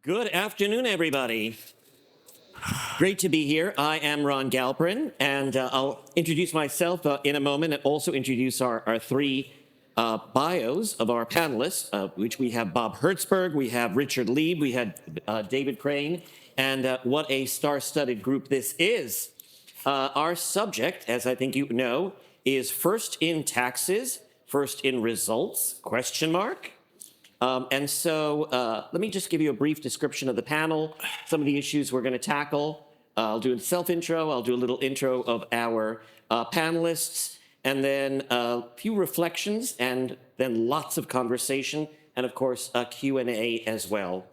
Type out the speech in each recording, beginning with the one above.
Good afternoon, everybody. Great to be here. I am Ron Galperin, and I'll introduce myself in a moment and also introduce our three bios of our panelists, which we have Bob Hertzberg, we have Richard Leib, we had David Crane, and what a star-studded group this is. Our subject, as I think you know, is first in taxes, first in results, question mark. And so let me just give you a brief description of the panel, some of the issues we're going to tackle. I'll do a self-intro, I'll do a little intro of our panelists, and then a few reflections, and then lots of conversation, and of course, a Q&A as well.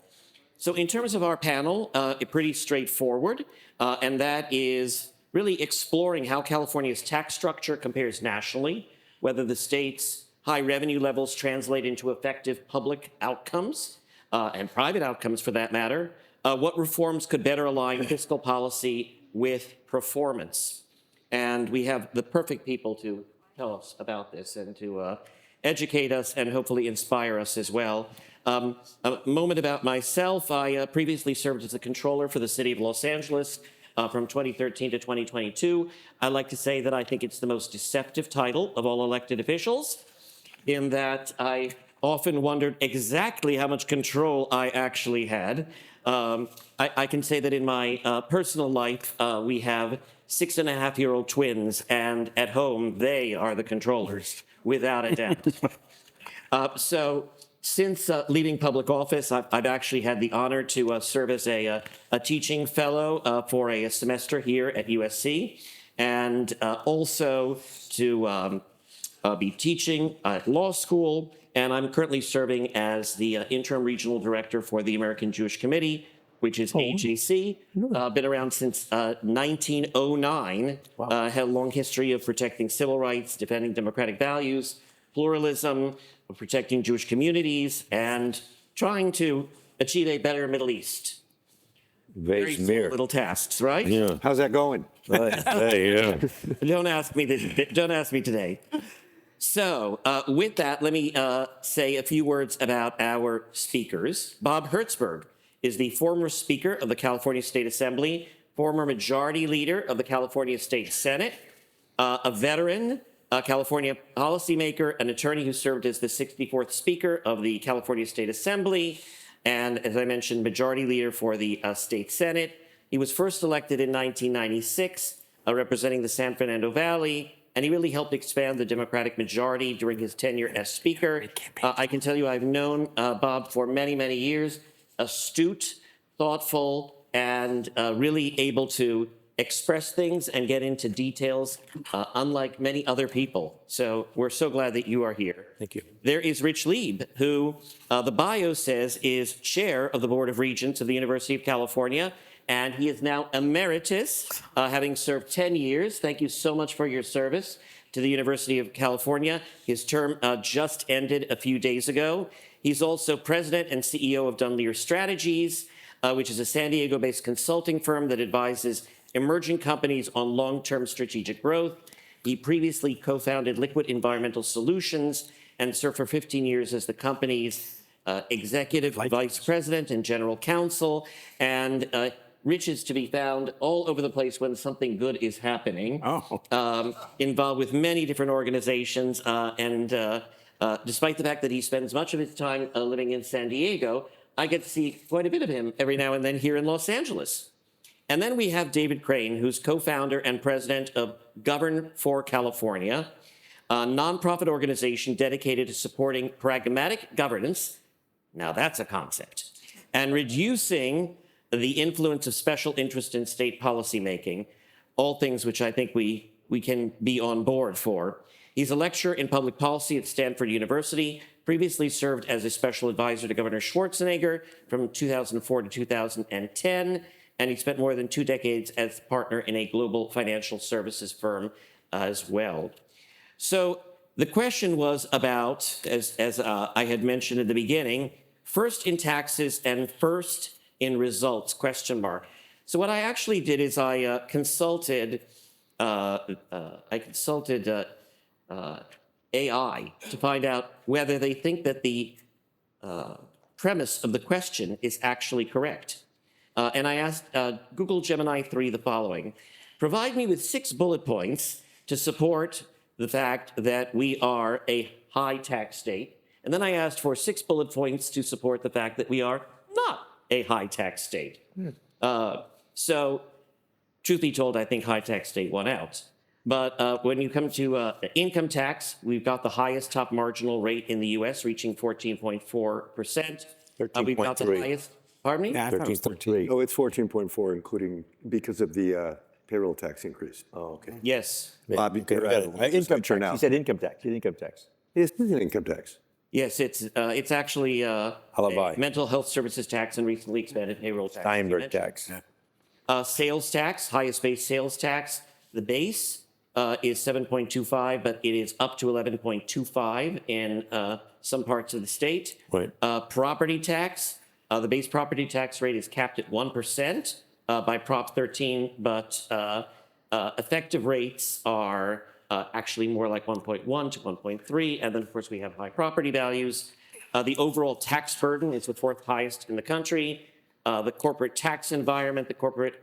So in terms of our panel, pretty straightforward, and that is really exploring how California's tax structure compares nationally, whether the state's high revenue levels translate into effective public outcomes, and private outcomes for that matter. What reforms could better align fiscal policy with performance? And we have the perfect people to tell us about this and to educate us and hopefully inspire us as well. A moment about myself. I previously served as the controller for the city of Los Angeles from 2013 to 2022. I like to say that I think it's the most deceptive title of all elected officials, in that I often wondered exactly how much control I actually had. I can say that in my personal life, we have 6.5-year-old twins, and at home, they are the controllers, without a doubt. So since leaving public office, I've actually had the honor to serve as a teaching fellow for a semester here at USC, and also to be teaching at law school, and I'm currently serving as the interim regional director for the American Jewish Committee, which is AJC. Been around since 1909. Wow. Had a long history of protecting civil rights, defending democratic values, pluralism, protecting Jewish communities, and trying to achieve a better Middle East. Very small little tasks, right? Yeah. How's that going? Yeah. Don't ask me today. So with that, let me say a few words about our speakers. Bob Hertzberg is the former Speaker of the California State Assembly, former Majority Leader of the California State Senate, a veteran, a California policymaker, an attorney who served as the 64th Speaker of the California State Assembly, and as I mentioned, Majority Leader for the State Senate. He was first elected in 1996, representing the San Fernando Valley, and he really helped expand the Democratic majority during his tenure as Speaker. I can tell you I've known Bob for many, many years, astute, thoughtful, and really able to express things and get into details, unlike many other people. So we're so glad that you are here. Thank you. There is Rich Leib, who the bio says is chair of the Board of Regents of the University of California, and he is now emeritus, having served 10 years. Thank you so much for your service to the University of California. His term just ended a few days ago. He's also president and CEO of Dunleer Strategies, which is a San Diego-based consulting firm that advises emerging companies on long-term strategic growth. He previously co-founded Liquid Environmental Solutions and served for 15 years as the company's executive vice president and general counsel. And Rich is to be found all over the place when something good is happening. Involved with many different organizations, and despite the fact that he spends much of his time living in San Diego, I get to see quite a bit of him every now and then here in Los Angeles. And then we have David Crane, who's co-founder and president of Govern for California, a nonprofit organization dedicated to supporting pragmatic governance. Now that's a concept. And reducing the influence of special interest in state policymaking, all things which I think we can be on board for. He's a lecturer in public policy at Stanford University, previously served as a special advisor to Governor Schwarzenegger from 2004 to 2010, and he spent more than 2 decades as partner in a global financial services firm as well. So the question was about, as I had mentioned at the beginning, first in taxes and first in results, question mark. So what I actually did is I consulted AI to find out whether they think that the premise of the question is actually correct. And I asked Google Gemini 3 the following: provide me with 6 bullet points to support the fact that we are a high tax state. And then I asked for 6 bullet points to support the fact that we are not a high tax state. So truth be told, I think high tax state won out. But when you come to income tax, we've got the highest top marginal rate in the U.S., reaching 14.4%. We've got the highest. Pardon me? Yeah, 13.3. Oh, it's 14.4, including because of the payroll tax increase. Oh, okay. Yes. Bob, you're Income tax. He said income tax. He said income tax. It's an income tax. Yes, it's actually a mental health services tax and recently expanded payroll tax. Steinberg tax. Sales tax, highest base sales tax. The base is 7.25, but it is up to 11.25 in some parts of the state. Right. Property tax, the base property tax rate is capped at 1% by Prop 13, but effective rates are actually more like 1.1 to 1.3. And then, of course, we have high property values. The overall tax burden is the 4th highest in the country. The corporate tax environment, the corporate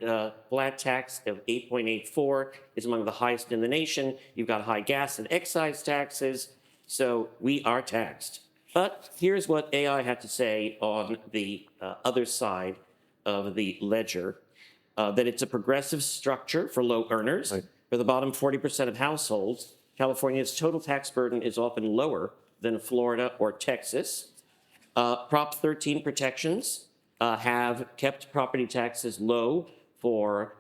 flat tax of 8.84 is among the highest in the nation. You've got high gas and excise taxes, so we are taxed. But here's what AI had to say on the other side of the ledger, that it's a progressive structure for low earners. Right. For the bottom 40% of households, California's total tax burden is often lower than Florida or Texas. Prop 13 protections have kept property taxes low for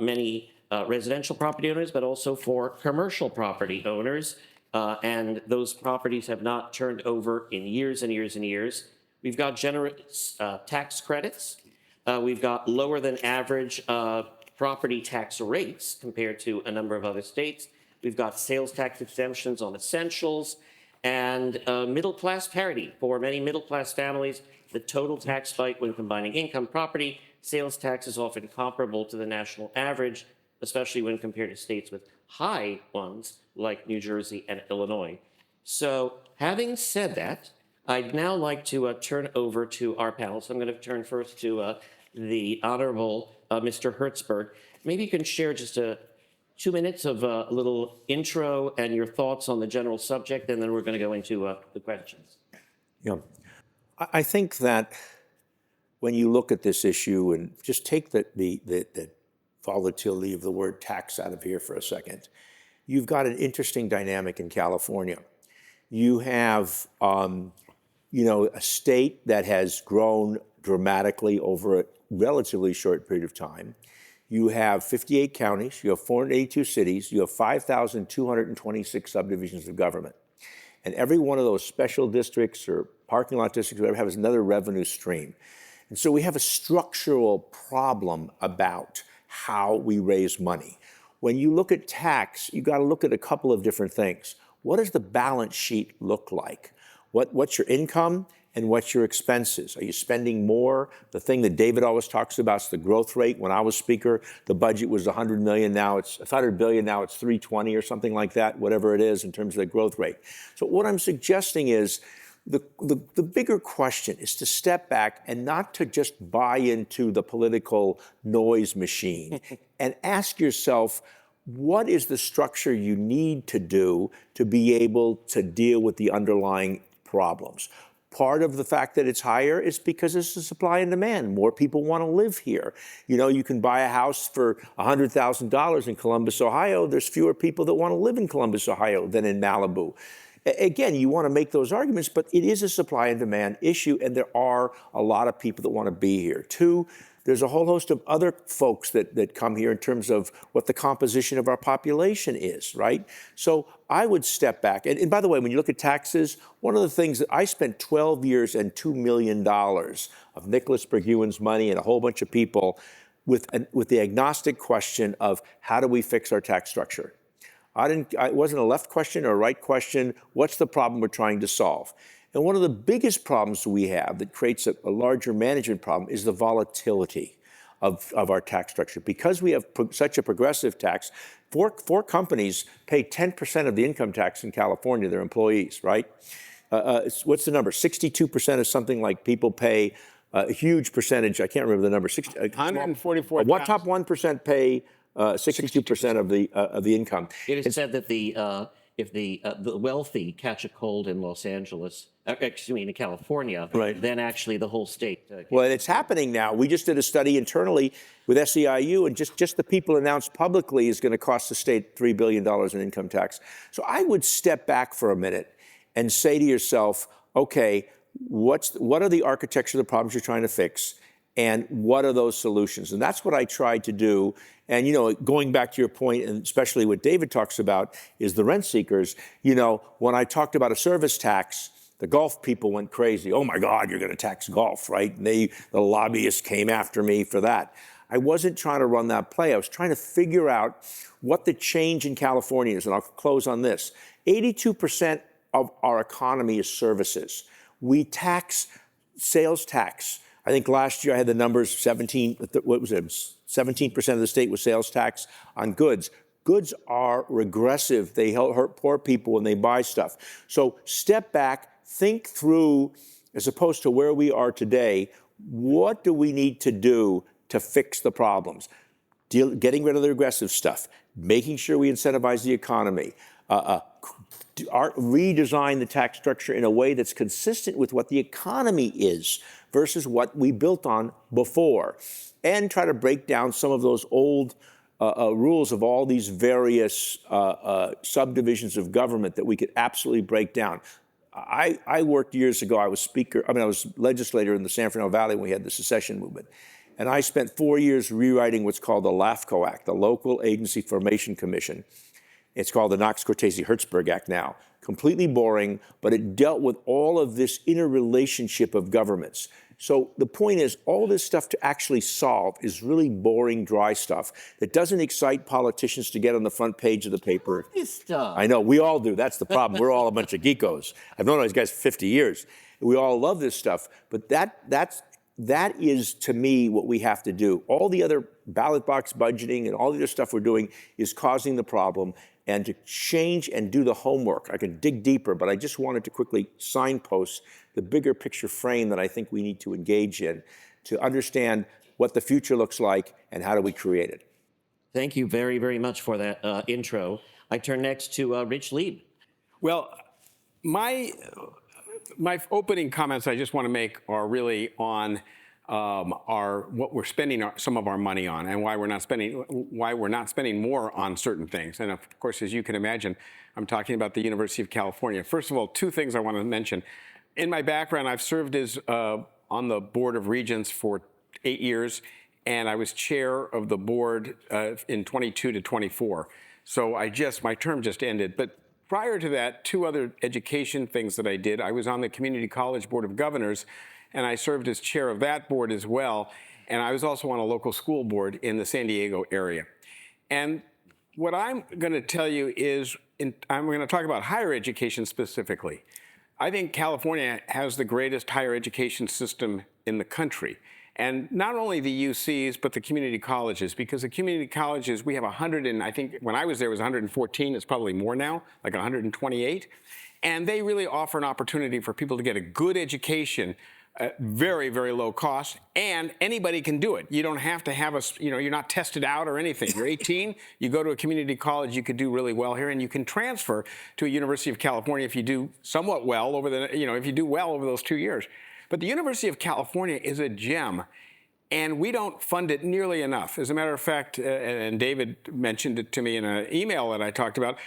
many residential property owners, but also for commercial property owners. And those properties have not turned over in years and years and years. We've got generous tax credits. We've got lower than average property tax rates compared to a number of other states. We've got sales tax exemptions on essentials and middle-class parity. For many middle-class families, the total tax bite when combining income, property, sales tax is often comparable to the national average, especially when compared to states with high ones like New Jersey and Illinois. So having said that, I'd now like to turn over to our panel. So I'm going to turn first to the Honorable Mr. Hertzberg. Maybe you can share just 2 minutes of a little intro and your thoughts on the general subject, and then we're going to go into the questions. Yeah. I think that when you look at this issue and just take the volatility of the word tax out of here for a second, you've got an interesting dynamic in California. You have, a state that has grown dramatically over a relatively short period of time. You have 58 counties, you have 482 cities, you have 5,226 subdivisions of government. And every one of those special districts or parking lot districts, whatever, has another revenue stream. And so we have a structural problem about how we raise money. When you look at tax, you got to look at a couple of different things. What does the balance sheet look like? What's your income and what's your expenses? Are you spending more? The thing that David always talks about is the growth rate. When I was speaker, the budget was 100 million. Now it's 100 billion. Now it's 320 or something like that, whatever it is in terms of the growth rate. So what I'm suggesting is the bigger question is to step back and not to just buy into the political noise machine and ask yourself, what is the structure you need to do to be able to deal with the underlying problems? Part of the fact that it's higher is because it's a supply and demand. More people want to live here. You know, you can buy a house for $100,000 in Columbus, Ohio. There's fewer people that want to live in Columbus, Ohio than in Malibu. Again, you want to make those arguments, but it is a supply and demand issue, and there are a lot of people that want to be here. Two, there's a whole host of other folks that come here in terms of what the composition of our population is, right? So I would step back. And by the way, when you look at taxes, one of the things that I spent 12 years and $2 million of Nicholas Bergewen's money and a whole bunch of people with the agnostic question of how do we fix our tax structure? It wasn't a left question or a right question. What's the problem we're trying to solve? And one of the biggest problems we have that creates a larger management problem is the volatility of our tax structure. Because we have such a progressive tax, four companies pay 10% of the income tax in California, their employees, right? what's the number? 62% of something like people pay a huge percentage. I can't remember the number. 144,000. What top 1% pay 62% of the income? It is said that if the wealthy catch a cold in Los Angeles, excuse me, in California, Right. then actually the whole state. Well, it's happening now. We just did a study internally with SEIU, and just the people announced publicly is going to cost the state $3 billion in income tax. So I would step back for a minute and say to yourself, okay, what are the architecture of the problems you're trying to fix, and what are those solutions? And that's what I tried to do. And, you know, going back to your point, and especially what David talks about, is the rent seekers. You know, when I talked about a service tax, the golf people went crazy. Oh my God, you're going to tax golf, right? And the lobbyists came after me for that. I wasn't trying to run that play. I was trying to figure out what the change in California is. And I'll close on this. 82% of our economy is services. We tax sales tax. I think last year I had the numbers 17% of the state was sales tax on goods. Goods are regressive. They hurt poor people when they buy stuff. So step back, think through, as opposed to where we are today, what do we need to do to fix the problems? Getting rid of the regressive stuff, making sure we incentivize the economy, redesign the tax structure in a way that's consistent with what the economy is versus what we built on before, and try to break down some of those old rules of all these various subdivisions of government that we could absolutely break down. I worked years ago, I was legislator in the San Fernando Valley when we had the secession movement. And I spent 4 years rewriting what's called the LAFCO Act, the Local Agency Formation Commission. It's called the Knox-Cortese-Hertzberg Act now. Completely boring, but it dealt with all of this interrelationship of governments. So the point is, all this stuff to actually solve is really boring, dry stuff that doesn't excite politicians to get on the front page of the paper. Stuff. I know, we all do. That's the problem. We're all a bunch of geekos. I've known these guys for 50 years. We all love this stuff, but that is, to me, what we have to do. All the other ballot box budgeting and all the other stuff we're doing is causing the problem. And to change and do the homework, I can dig deeper, but I just wanted to quickly signpost the bigger picture frame that I think we need to engage in to understand what the future looks like and how do we create it. Thank you very, very much for that intro. I turn next to Rich Leib. Well, my opening comments I just want to make are really on what we're spending some of our money on, and why we're not spending more on certain things. And of course, as you can imagine, I'm talking about the University of California. First of all, two things I want to mention. In my background, I've served as on the Board of Regents for 8 years, and I was chair of the board in 22 to 24. So my term just ended. But prior to that, two other education things that I did. I was on the Community College Board of Governors, and I served as chair of that board as well. And I was also on a local school board in the San Diego area. And what I'm going to tell you is, I'm going to talk about higher education specifically. I think California has the greatest higher education system in the country. And not only the UCs, but the community colleges, because the community colleges, we have 100, and I think when I was there it was 114, it's probably more now, like 128. And they really offer an opportunity for people to get a good education at very, very low cost, and anybody can do it. You don't have to have you're not tested out or anything. You're 18, you go to a community college, you could do really well here, and you can transfer to a University of California if you do somewhat well if you do well over those 2 years. But the University of California is a gem, and we don't fund it nearly enough. As a matter of fact, and David mentioned it to me in an email that I talked about,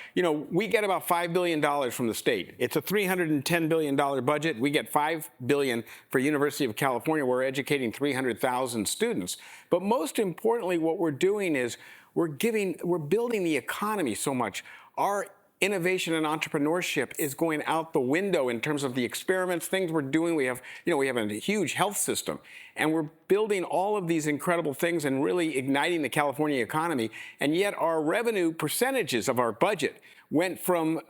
we get about $5 billion from the state. It's a $310 billion budget. We get $5 billion for University of California. We're educating 300,000 students. But most importantly, what we're doing is we're building the economy so much. Our innovation and entrepreneurship is going out the window in terms of the experiments, things we're doing. We have a huge health system, and we're building all of these incredible things and really igniting the California economy. And yet our revenue percentages of our budget went from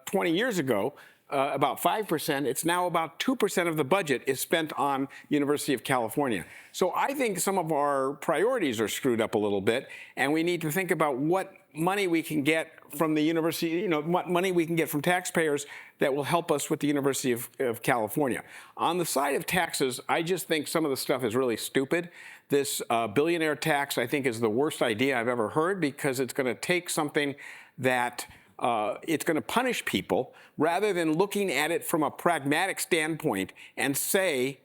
20 years ago about 5%. It's now about 2% of the budget is spent on University of California. So I think some of our priorities are screwed up a little bit, and we need to think about what money we can get from the university, what money we can get from taxpayers that will help us with the University of California. On the side of taxes, I just think some of the stuff is really stupid. This billionaire tax, I think, is the worst idea I've ever heard, because it's going to take something that it's going to punish people rather than looking at it from a pragmatic standpoint and say,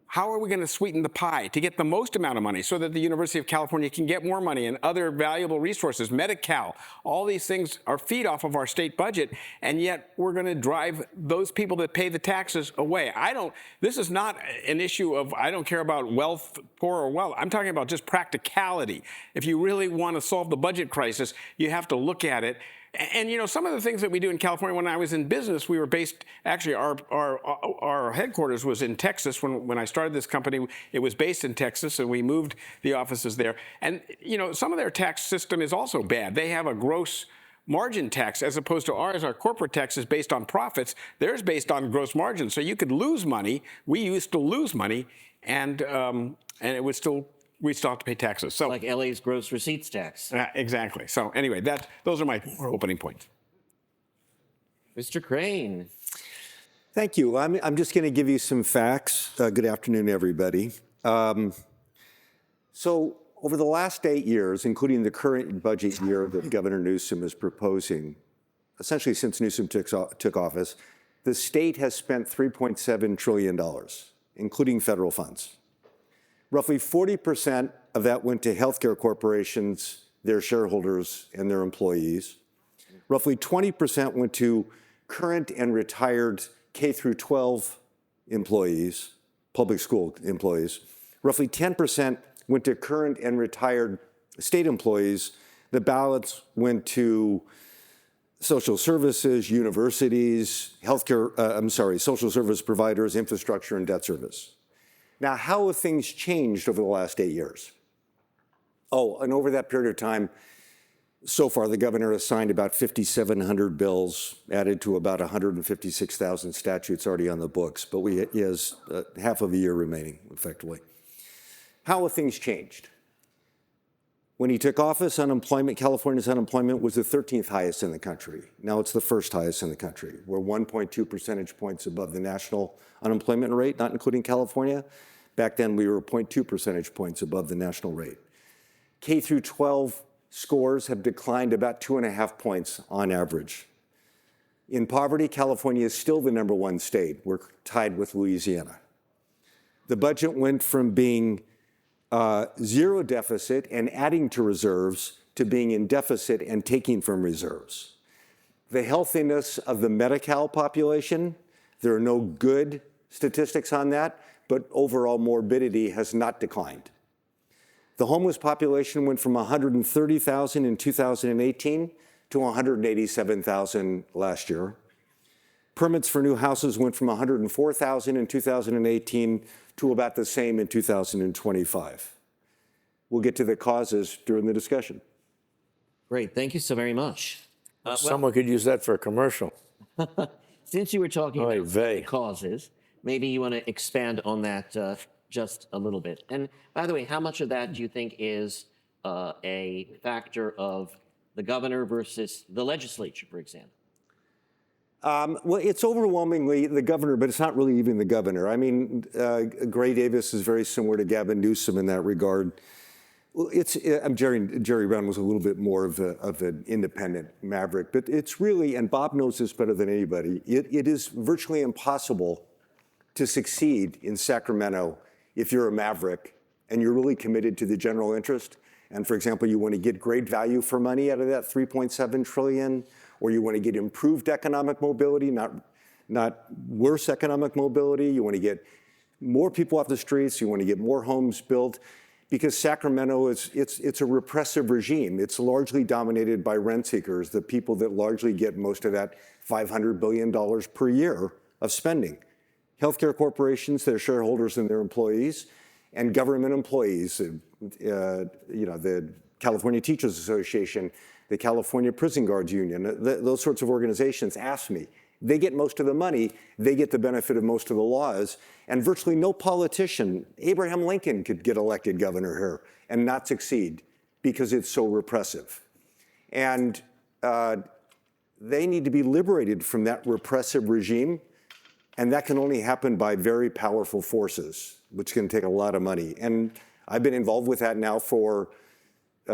how are we going to sweeten the pie to get the most amount of money so that the University of California can get more money and other valuable resources, Medi-Cal, all these things are feed off of our state budget, and yet we're going to drive those people that pay the taxes away. This is not an issue of, I don't care about wealth, poor or wealth. I'm talking about just practicality. If you really want to solve the budget crisis, you have to look at it. And some of the things that we do in California, when I was in business, we were based, actually our headquarters was in Texas. When I started this company, it was based in Texas, and we moved the offices there. And some of their tax system is also bad. They have a gross margin tax as opposed to ours. Our corporate tax is based on profits. Theirs based on gross margin. So you could lose money. We used to lose money, and it was still, we still have to pay taxes. So Like LA's gross receipts tax. exactly. So anyway, those are my opening points. Mr. Crane. Thank you. I'm just going to give you some facts. Good afternoon, everybody. So over the last 8 years, including the current budget year that Governor Newsom is proposing, essentially since Newsom took office, the state has spent $3.7 trillion, including federal funds. Roughly 40% of that went to healthcare corporations, their shareholders, and their employees. Roughly 20% went to current and retired K through 12 employees, public school employees. Roughly 10% went to current and retired state employees. The balance went to social services, universities, social service providers, infrastructure, and debt service. Now, how have things changed over the last 8 years? Oh, and over that period of time, so far, the governor has signed about 5,700 bills, added to about 156,000 statutes already on the books, but he has half of a year remaining, effectively. How have things changed? When he took office, California's unemployment was the 13th highest in the country. Now it's the first highest in the country. We're 1.2 percentage points above the national unemployment rate, not including California. Back then, we were 0.2 percentage points above the national rate. K through 12 scores have declined about 2.5 points on average. In poverty, California is still the #1 state. We're tied with Louisiana. The budget went from being zero deficit and adding to reserves to being in deficit and taking from reserves. The healthiness of the Medi-Cal population, there are no good statistics on that, but overall morbidity has not declined. The homeless population went from 130,000 in 2018 to 187,000 last year. Permits for new houses went from 104,000 in 2018 to about the same in 2025. We'll get to the causes during the discussion. Great. Thank you so very much. Someone could use that for a commercial. Since you were talking Oy about vey. the causes, maybe you want to expand on that just a little bit. And by the way, how much of that do you think is a factor of the governor versus the legislature, for example? Well, it's overwhelmingly the governor, but it's not really even the governor. I mean, Gray Davis is very similar to Gavin Newsom in that regard. Well, Jerry Brown was a little bit more of an independent maverick, but it's really, and Bob knows this better than anybody, it is virtually impossible to succeed in Sacramento if you're a maverick and you're really committed to the general interest. And for example, you want to get great value for money out of that $3.7 trillion, or you want to get improved economic mobility, not worse economic mobility. You want to get more people off the streets. You want to get more homes built. Because Sacramento it's a repressive regime. It's largely dominated by rent seekers, the people that largely get most of that $500 billion per year of spending. Healthcare corporations, their shareholders and their employees, and government employees, the California Teachers Association, the California Prison Guards Union, those sorts of organizations ask me, They get most of the money. They get the benefit of most of the laws. And virtually no politician, Abraham Lincoln could get elected governor here and not succeed because it's so repressive. And they need to be liberated from that repressive regime. And that can only happen by very powerful forces, which can take a lot of money. And I've been involved with that now for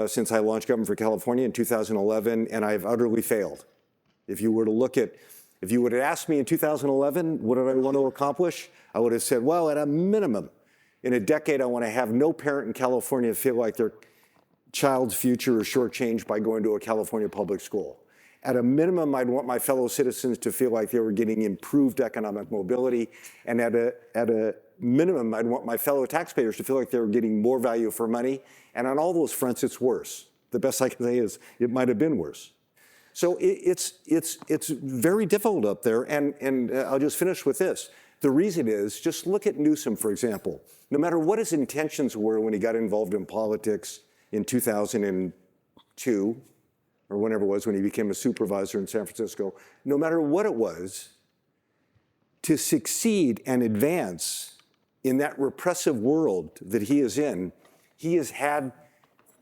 since I launched Government for California in 2011, and I've utterly failed. If you would have asked me in 2011, what did I want to accomplish? I would have said, well, at a minimum, in a decade, I want to have no parent in California feel like their child's future is shortchanged by going to a California public school. At a minimum, I'd want my fellow citizens to feel like they were getting improved economic mobility. And at a minimum, I'd want my fellow taxpayers to feel like they were getting more value for money. And on all those fronts, it's worse. The best I can say is it might have been worse. So it's very difficult up there. And I'll just finish with this. The reason is, just look at Newsom, for example. No matter what his intentions were when he got involved in politics in 2002, or whenever it was when he became a supervisor in San Francisco, no matter what it was, to succeed and advance in that repressive world that he is in, he has had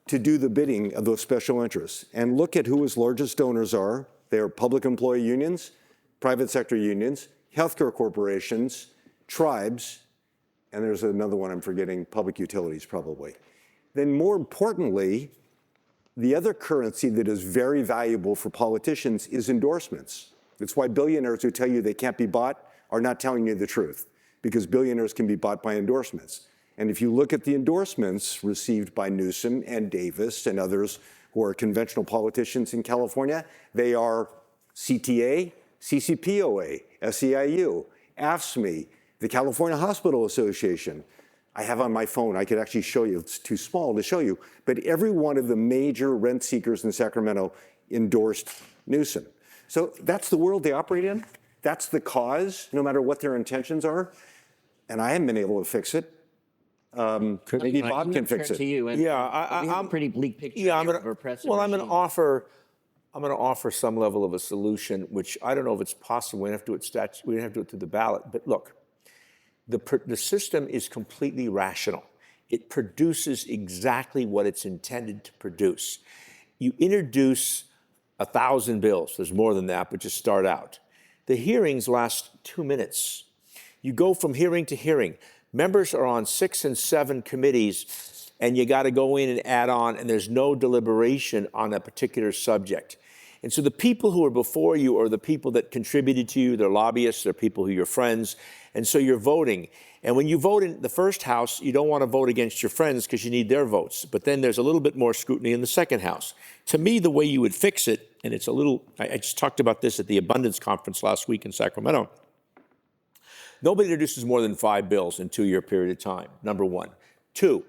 to do the bidding of those special interests. And look at who his largest donors are. They are public employee unions, private sector unions, healthcare corporations, tribes, and there's another one I'm forgetting, public utilities probably. Then more importantly, the other currency that is very valuable for politicians is endorsements. It's why billionaires who tell you they can't be bought are not telling you the truth, because billionaires can be bought by endorsements. And if you look at the endorsements received by Newsom and Davis and others who are conventional politicians in California, they are CTA, CCPOA, SEIU, AFSCME, the California Hospital Association. I have on my phone, I could actually show you, it's too small to show you, but every one of the major rent seekers in Sacramento endorsed Newsom. So that's the world they operate in. That's the cause, no matter what their intentions are. And I haven't been able to fix it. Maybe Bob can fix it. Yeah, we have a pretty bleak picture. Yeah, I'm of repressive going to regime. offer some level of a solution, which I don't know if it's possible. We don't have to do it we don't have to do it through the ballot. But look, the system is completely rational. It produces exactly what it's intended to produce. You introduce 1,000 bills. There's more than that, but just start out. The hearings last 2 minutes. You go from hearing to hearing. Members are on 6 and 7 committees, and you got to go in and add on, and there's no deliberation on a particular subject. And so the people who are before you are the people that contributed to you. They're lobbyists. They're people who are your friends. And so you're voting. And when you vote in the first house, you don't want to vote against your friends because you need their votes. But then there's a little bit more scrutiny in the second house. To me, the way you would fix it, and it's a little, I just talked about this at the Abundance Conference last week in Sacramento. Nobody introduces more than 5 bills in a 2-year period of time, number one. 2,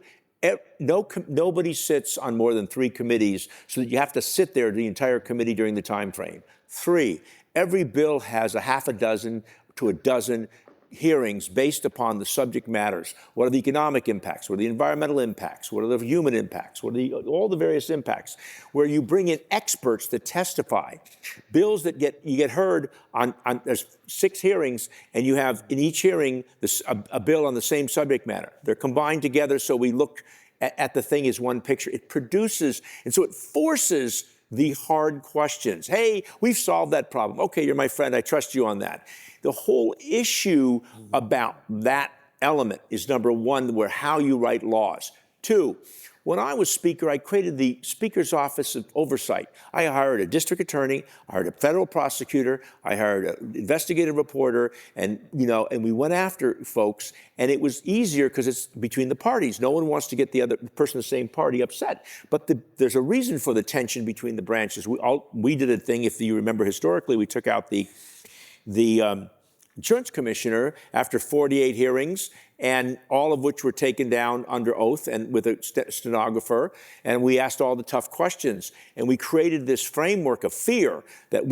nobody sits on more than 3 committees so that you have to sit there the entire committee during the time frame. 3, every bill has a half a dozen to a dozen hearings based upon the subject matters. What are the economic impacts? What are the environmental impacts? What are the human impacts? What are all the various impacts? Where you bring in experts to testify. Bills that you get heard on there's 6 hearings, and you have in each hearing a bill on the same subject matter. They're combined together, so we look at the thing as one picture. It produces, and so it forces the hard questions. Hey, we've solved that problem. Okay, you're my friend. I trust you on that. The whole issue about that element is number 1, where how you write laws. 2, when I was Speaker, I created the Speaker's Office of Oversight. I hired a district attorney, I hired a federal prosecutor, I hired an investigative reporter, and we went after folks, and it was easier because it's between the parties. No one wants to get the other person in the same party upset. But there's a reason for the tension between the branches. We did a thing, if you remember historically, we took out the insurance commissioner after 48 hearings, and all of which were taken down under oath and with a stenographer, and we asked all the tough questions. And we created this framework of fear that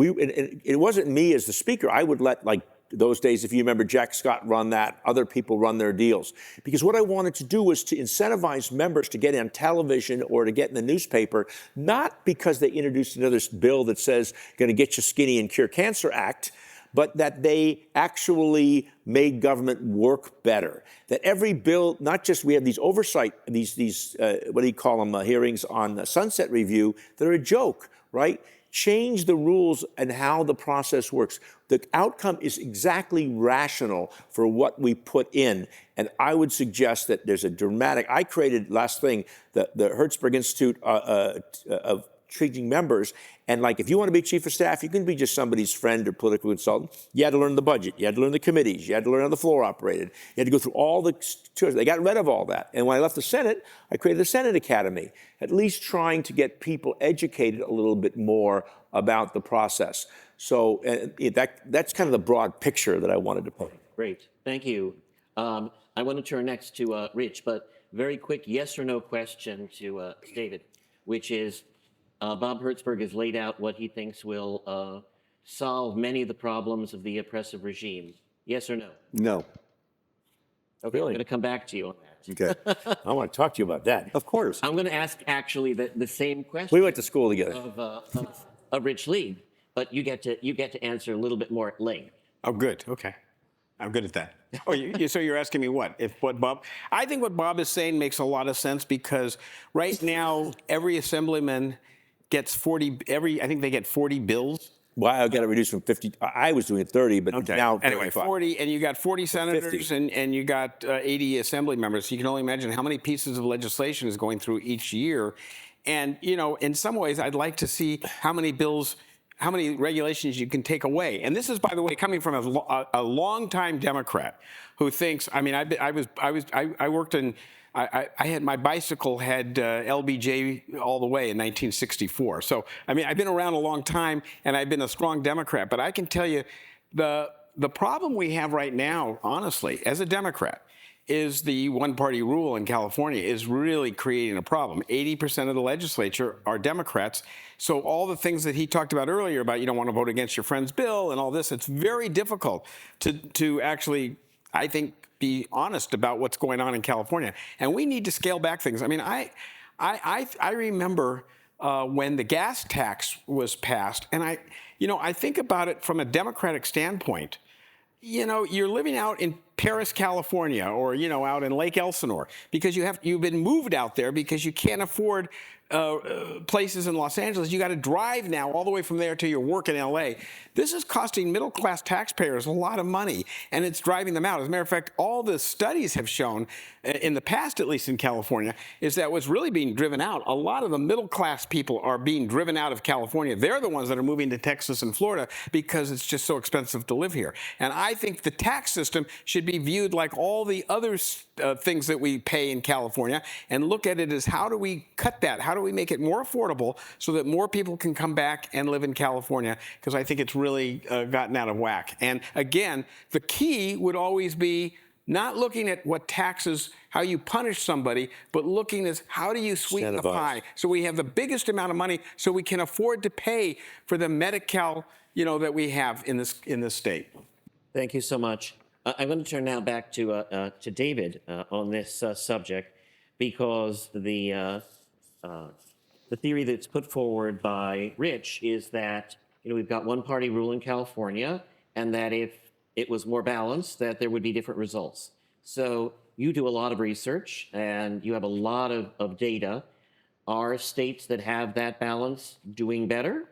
it wasn't me as the speaker. I would let, like those days, if you remember, Jack Scott run that, other people run their deals. Because what I wanted to do was to incentivize members to get on television or to get in the newspaper, not because they introduced another bill that says, going to get you skinny and cure cancer act, but that they actually made government work better. That every bill, not just we have these oversight, these what do you call them, hearings on the sunset review, they're a joke, right? Change the rules and how the process works. The outcome is exactly rational for what we put in. And I would suggest that there's a dramatic, I created, last thing, the Hertzberg Institute of treating members. And like, if you want to be chief of staff, you can be just somebody's friend or political consultant. You had to learn the budget. You had to learn the committees. You had to learn how the floor operated. You had to go through all the tours. They got rid of all that. And when I left the Senate, I created the Senate Academy, at least trying to get people educated a little bit more about the process. So that's kind of the broad picture that I wanted to put. Great, thank you. I want to turn next to Rich, but very quick yes or no question to David, which is, Bob Hertzberg has laid out what he thinks will solve many of the problems of the oppressive regime. Yes or no? No. Okay, I'm going to come back to you on that. Okay. I want to talk to you about that. Of course. I'm going to ask actually the same question. We went to school together. Of Rich Leib, but you get to answer a little bit more at length. Oh, good. Okay. I'm good at that. Oh, so you're asking me what? I think what Bob is saying makes a lot of sense, because right now every assemblyman gets I think they get 40 bills. Well, I got to reduce from 50. I was doing it 30, but now anyway, 35. 40, and you got 40 senators and you got 80 assembly members. So you can only imagine how many pieces of legislation is going through each year. And, you know, in some ways, I'd like to see how many bills, how many regulations you can take away. And this is, by the way, coming from a longtime Democrat who thinks, I mean, I worked in, I had, my bicycle had LBJ all the way in 1964. So, I mean, I've been around a long time and I've been a strong Democrat, but I can tell you the problem we have right now, honestly, as a Democrat, is the one-party rule in California is really creating a problem. 80% of the legislature are Democrats. So all the things that he talked about earlier about you don't want to vote against your friend's bill and all this, it's very difficult to actually, I think, be honest about what's going on in California. And we need to scale back things. I mean, I remember when the gas tax was passed, and I think about it from a Democratic standpoint. You know, you're living out in Paris, California, or, you know, out in Lake Elsinore, because you've been moved out there because you can't afford places in Los Angeles. You got to drive now all the way from there to your work in LA. This is costing middle-class taxpayers a lot of money, and it's driving them out. As a matter of fact, all the studies have shown, in the past, at least in California, is that what's really being driven out, a lot of the middle-class people are being driven out of California. They're the ones that are moving to Texas and Florida because it's just so expensive to live here. And I think the tax system should be viewed like all the other things that we pay in California, and look at it as, how do we cut that? How do we make it more affordable so that more people can come back and live in California? Because I think it's really gotten out of whack. And again, the key would always be not looking at what taxes, how you punish somebody, but looking at how do you sweeten the pie so we have the biggest amount of money so we can afford to pay for the Medi-Cal, you know, that we have in this state. Thank you so much. I'm going to turn now back to David on this subject, because the theory that's put forward by Rich is that, you know, we've got one-party rule in California, and that if it was more balanced, that there would be different results. So you do a lot of research, and you have a lot of data. Are states that have that balance doing better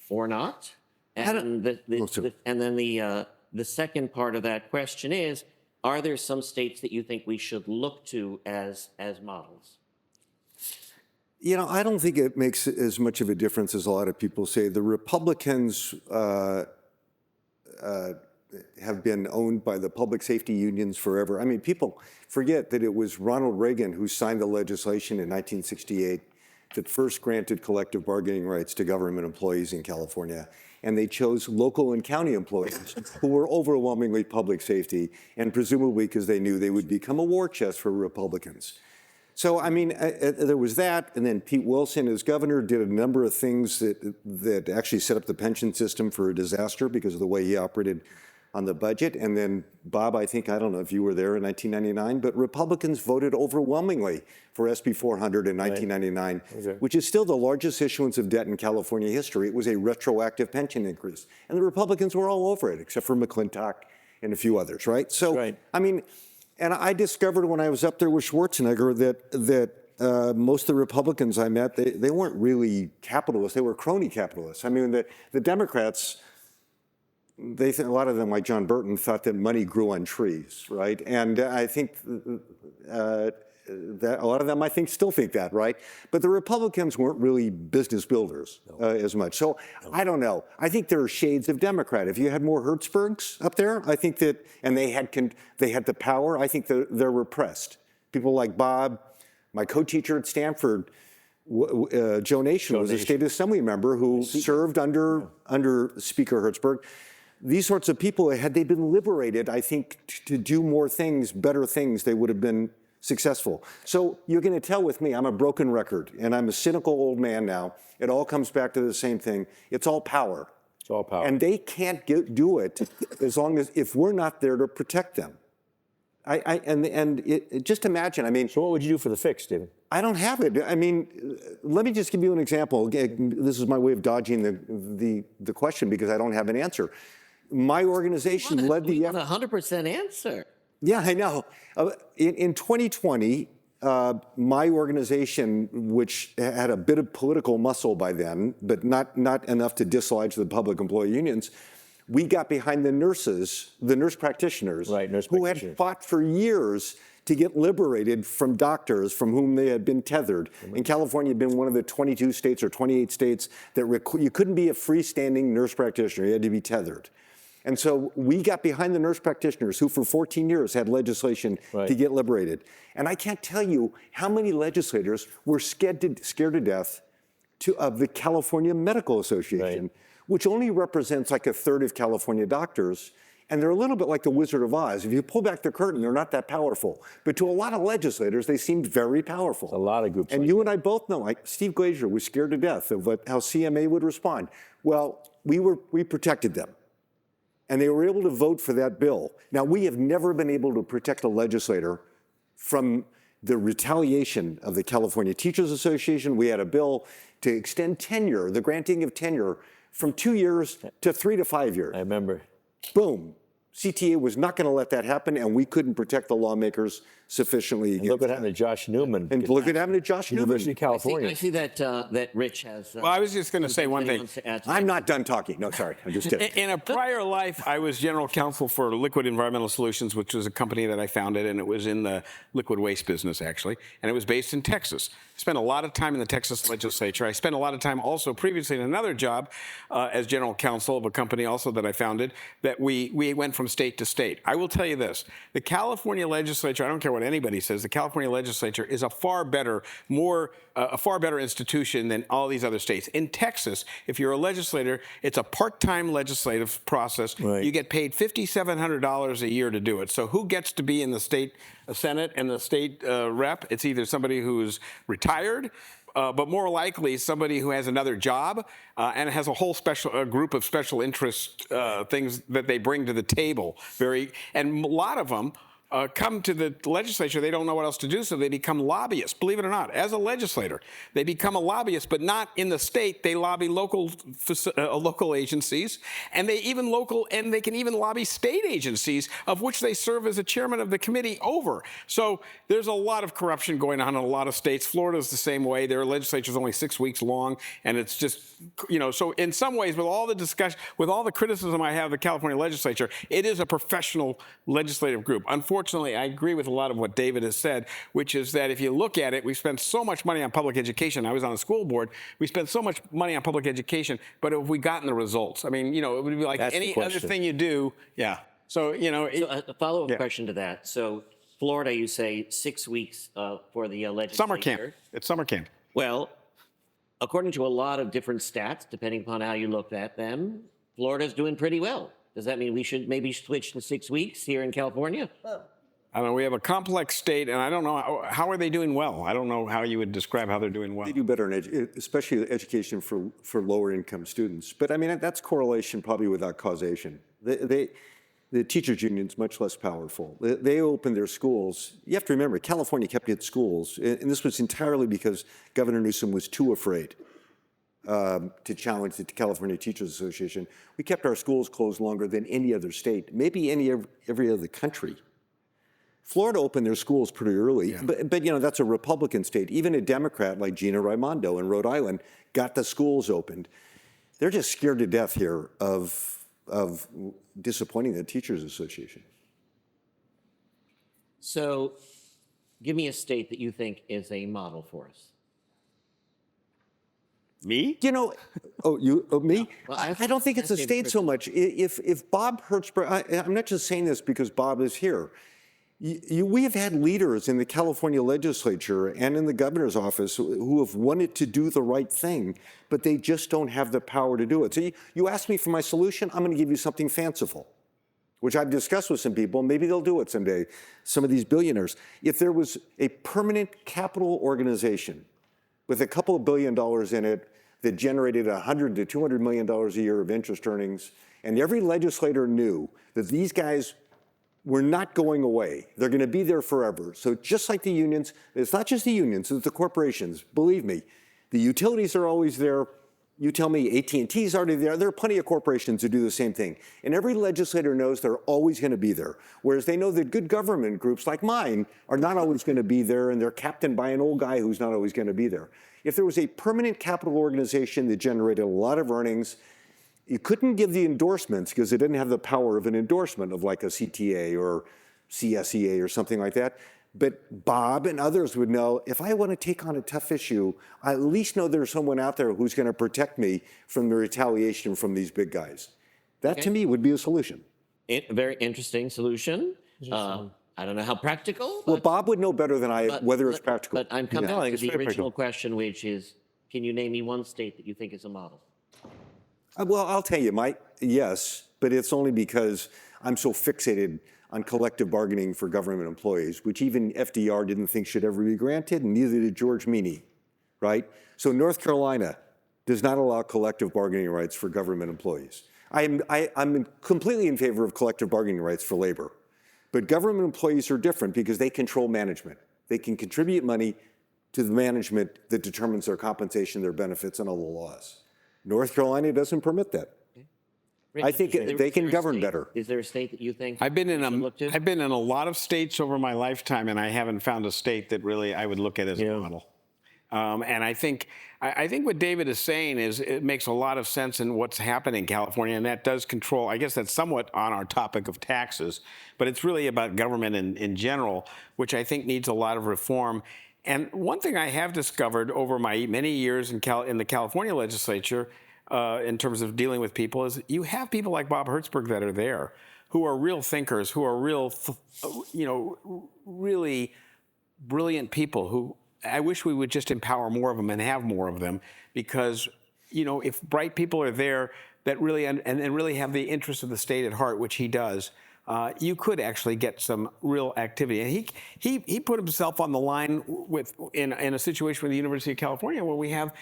or not? And then the second part of that question is, are there some states that you think we should look to as models? You know, I don't think it makes as much of a difference as a lot of people say. The Republicans have been owned by the public safety unions forever. I mean, people forget that it was Ronald Reagan who signed the legislation in 1968 that first granted collective bargaining rights to government employees in California. And they chose local and county employees who were overwhelmingly public safety, and presumably because they knew they would become a war chest for Republicans. So, I mean, there was that, and then Pete Wilson, as governor, did a number of things that actually set up the pension system for a disaster because of the way he operated on the budget. And then, Bob, I don't know if you were there in 1999, but Republicans voted overwhelmingly for SB 400 in 1999, which is still the largest issuance of debt in California history. It was a retroactive pension increase. And the Republicans were all over it, except for McClintock and a few others, right? So, I mean, and I discovered when I was up there with Schwarzenegger that most of the Republicans I met, they weren't really capitalists, they were crony capitalists. I mean, the Democrats, a lot of them, like John Burton, thought that money grew on trees, right? And I think that a lot of them, still think that, right? But the Republicans weren't really business builders as much. So I don't know. I think there are shades of Democrat. If you had more Hertzbergs up there, I think that, and they had the power, I think they're repressed. People like Bob, my co-teacher at Stanford, Joe Nation was a state assembly member who served under Speaker Hertzberg. These sorts of people, had they been liberated, I think, to do more things, better things, they would have been successful. So you're going to tell with me, I'm a broken record, and I'm a cynical old man now. It all comes back to the same thing. It's all power. It's all power. And they can't do it if we're not there to protect them. Just imagine, So what would you do for the fix, Stephen? I don't have it. I mean, let me just give you an example. This is my way of dodging the question because I don't have an answer. My organization led the... We want a 100% answer. Yeah, I know. In 2020, my organization, which had a bit of political muscle by then, but not enough to dislodge the public employee unions, we got behind the nurse practitioners, who had fought for years to get liberated from doctors from whom they had been tethered. And California had been one of the 22 states or 28 states that you couldn't be a freestanding nurse practitioner, you had to be tethered. And so we got behind the nurse practitioners who for 14 years had legislation to get liberated. And I can't tell you how many legislators were scared to death of the California Medical Association, which only represents like a third of California doctors. And they're a little bit like the Wizard of Oz. If you pull back the curtain, they're not that powerful. But to a lot of legislators, they seemed very powerful. A lot of groups. And you and I both know, like Steve Glazier was scared to death of how CMA would respond. Well, we protected them. And they were able to vote for that bill. Now, we have never been able to protect a legislator from the retaliation of the California Teachers Association. We had a bill to extend tenure, the granting of tenure, from 2 years to 3 to 5 years. I remember. Boom. CTA was not going to let that happen, and we couldn't protect the lawmakers sufficiently. And look what happened to Josh Newman. And look what happened to Josh Newman. University of California. I see that Rich has... well, I was just going to say one thing. I'm not done talking. No, sorry. I'm just kidding. In a prior life, I was general counsel for Liquid Environmental Solutions, which was a company that I founded, and it was in the liquid waste business, actually, and it was based in Texas. I spent a lot of time in the Texas legislature. I spent a lot of time also previously in another job as general counsel of a company also that I founded, that we went from state to state. I will tell you this. The California legislature, I don't care what anybody says, the California legislature is a far better institution than all these other states. In Texas, if you're a legislator, it's a part-time legislative process. You get paid $5,700 a year to do it. So who gets to be in the state Senate and the state rep? It's either somebody who's retired, but more likely somebody who has another job and has a whole group of special interest things that they bring to the table. And a lot of them come to the legislature, they don't know what else to do, so they become lobbyists. Believe it or not, as a legislator, they become a lobbyist, but not in the state. They lobby local agencies, and they can even lobby state agencies, of which they serve as a chairman of the committee over. So there's a lot of corruption going on in a lot of states. Florida's the same way. Their legislature is only 6 weeks long, and it's just, so in some ways, with all the discussion, with all the criticism I have of the California legislature, it is a professional legislative group. Unfortunately, I agree with a lot of what David has said, which is that if you look at it, we spend so much money on public education. I was on a school board. We spend so much money on public education, but have we gotten the results? I mean, it would be like any other thing you do. Yeah. So, So a follow-up question to that. So Florida, you say 6 weeks for the legislature. Summer camp. It's summer camp. Well, according to a lot of different stats, depending upon how you look at them, Florida's doing pretty well. Does that mean we should maybe switch to 6 weeks here in California? I don't know. We have a complex state, and I don't know, how are they doing well? I don't know how you would describe how they're doing well. They do better in especially education for lower income students. But I mean, that's correlation probably without causation. The teachers' union's much less powerful. They opened their schools. You have to remember, California kept its schools, and this was entirely because Governor Newsom was too afraid to challenge the California Teachers Association. We kept our schools closed longer than any other state, maybe every other country. Florida opened their schools pretty early, but you know, that's a Republican state. Even a Democrat like Gina Raimondo in Rhode Island got the schools opened. They're just scared to death here of disappointing the Teachers Association. So give me a state that you think is a model for us. Me? You know, me? Well, I don't think it's a state so much. If Bob Hertzberg, I'm not just saying this because Bob is here. We have had leaders in the California legislature and in the governor's office who have wanted to do the right thing, but they just don't have the power to do it. So you ask me for my solution, I'm going to give you something fanciful, which I've discussed with some people. Maybe they'll do it someday, some of these billionaires. If there was a permanent capital organization with a couple of $1 billion in it that generated $100 to $200 million a year of interest earnings, and every legislator knew that these guys were not going away. They're going to be there forever. So just like the unions, it's not just the unions, it's the corporations. Believe me, the utilities are always there. You tell me AT&T's already there. There are plenty of corporations who do the same thing. And every legislator knows they're always going to be there. Whereas they know that good government groups like mine are not always going to be there, and they're captained by an old guy who's not always going to be there. If there was a permanent capital organization that generated a lot of earnings, you couldn't give the endorsements because it didn't have the power of an endorsement of like a CTA or CSEA or something like that. But Bob and others would know, if I want to take on a tough issue, I at least know there's someone out there who's going to protect me from the retaliation from these big guys. That to me would be a solution. A very interesting solution. I don't know how practical. Well, Bob would know better than I whether it's practical. But I'm coming Yeah. to the original question, which is, can you name me one state that you think is a model? Well, I'll tell you, Mike, yes, but it's only because I'm so fixated on collective bargaining for government employees, which even FDR didn't think should ever be granted, and neither did George Meany, right? So North Carolina does not allow collective bargaining rights for government employees. I'm completely in favor of collective bargaining rights for labor, but government employees are different because they control management. They can contribute money to the management that determines their compensation, their benefits, and all the laws. North Carolina doesn't permit that. Rich, I think they can govern better. Is there a state that you think I've been in look to? I've been in a lot of states over my lifetime, and I haven't found a state that really I would look at as a model. And I think what David is saying is it makes a lot of sense in what's happening in California, and that does control. I guess that's somewhat on our topic of taxes, but it's really about government in general, which I think needs a lot of reform. And one thing I have discovered over my many years in the California legislature, in terms of dealing with people, is you have people like Bob Hertzberg that are there, who are real thinkers, who are real, really brilliant people who I wish we would just empower more of them and have more of them, because, if bright people are there that really, and really have the interests of the state at heart, which he does, you could actually get some real activity. And he put himself on the line in a situation with the University of California where we have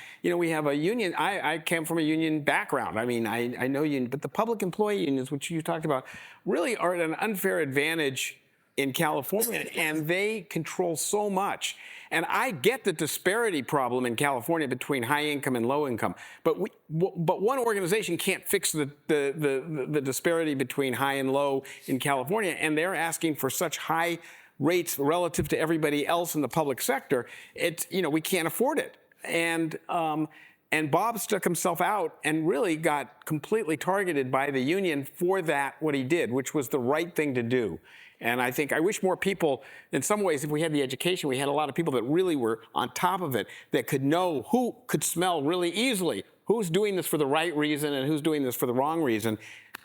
a union. I came from a union background. I mean, I know union, but the public employee unions, which you talked about, really are at an unfair advantage in California, and they control so much. And I get the disparity problem in California between high income and low income, but one organization can't fix the disparity between high and low in California, and they're asking for such high rates relative to everybody else in the public sector. We can't afford it. And Bob stuck himself out and really got completely targeted by the union for what he did, which was the right thing to do. And I wish more people, in some ways, if we had the education, we had a lot of people that really were on top of it, that who could smell really easily who's doing this for the right reason and who's doing this for the wrong reason.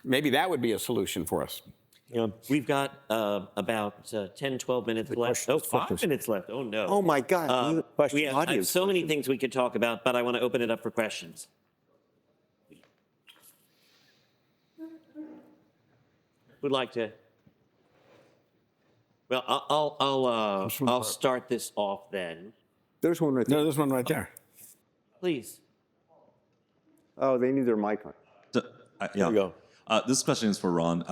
Maybe that would be a solution for us. We've got about 10, 12 minutes left. Oh, 5 minutes left. Oh, no. Oh, my God. We have so many things we could talk about, but I want to open it up for questions. Would like to... Well, I'll start this off then. There's one right there. No, there's one right there. Please. Oh, they need their mic on. There you go. This question is for Ron.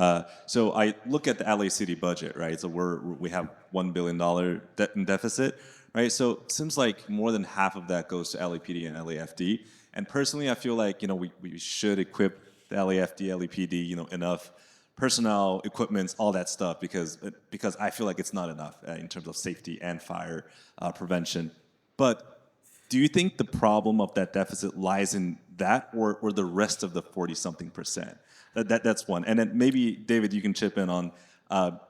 So I look at the LA City budget, right? So we have $1 billion debt in deficit, right? So it seems like more than half of that goes to LAPD and LAFD. And personally, I feel like we should equip the LAFD, LAPD, enough personnel, equipment, all that stuff, because I feel like it's not enough in terms of safety and fire prevention. But do you think the problem of that deficit lies in that, or the rest of the 40-something%? That's one. And then maybe, David, you can chip in on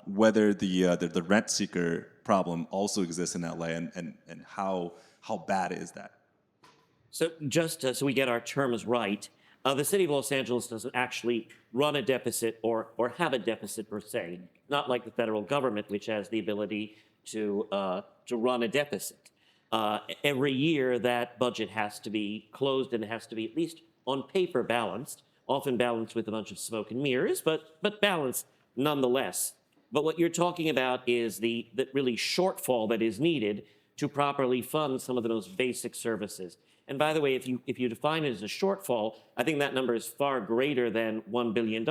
whether the rent seeker problem also exists in LA, and how bad is that? So just so we get our terms right, the city of Los Angeles doesn't actually run a deficit or have a deficit per se, not like the federal government, which has the ability to run a deficit. Every year, that budget has to be closed, and it has to be at least on paper balanced, often balanced with a bunch of smoke and mirrors, but balanced nonetheless. But what you're talking about is the really shortfall that is needed to properly fund some of the most basic services. And by the way, if you define it as a shortfall, I think that number is far greater than $1 billion,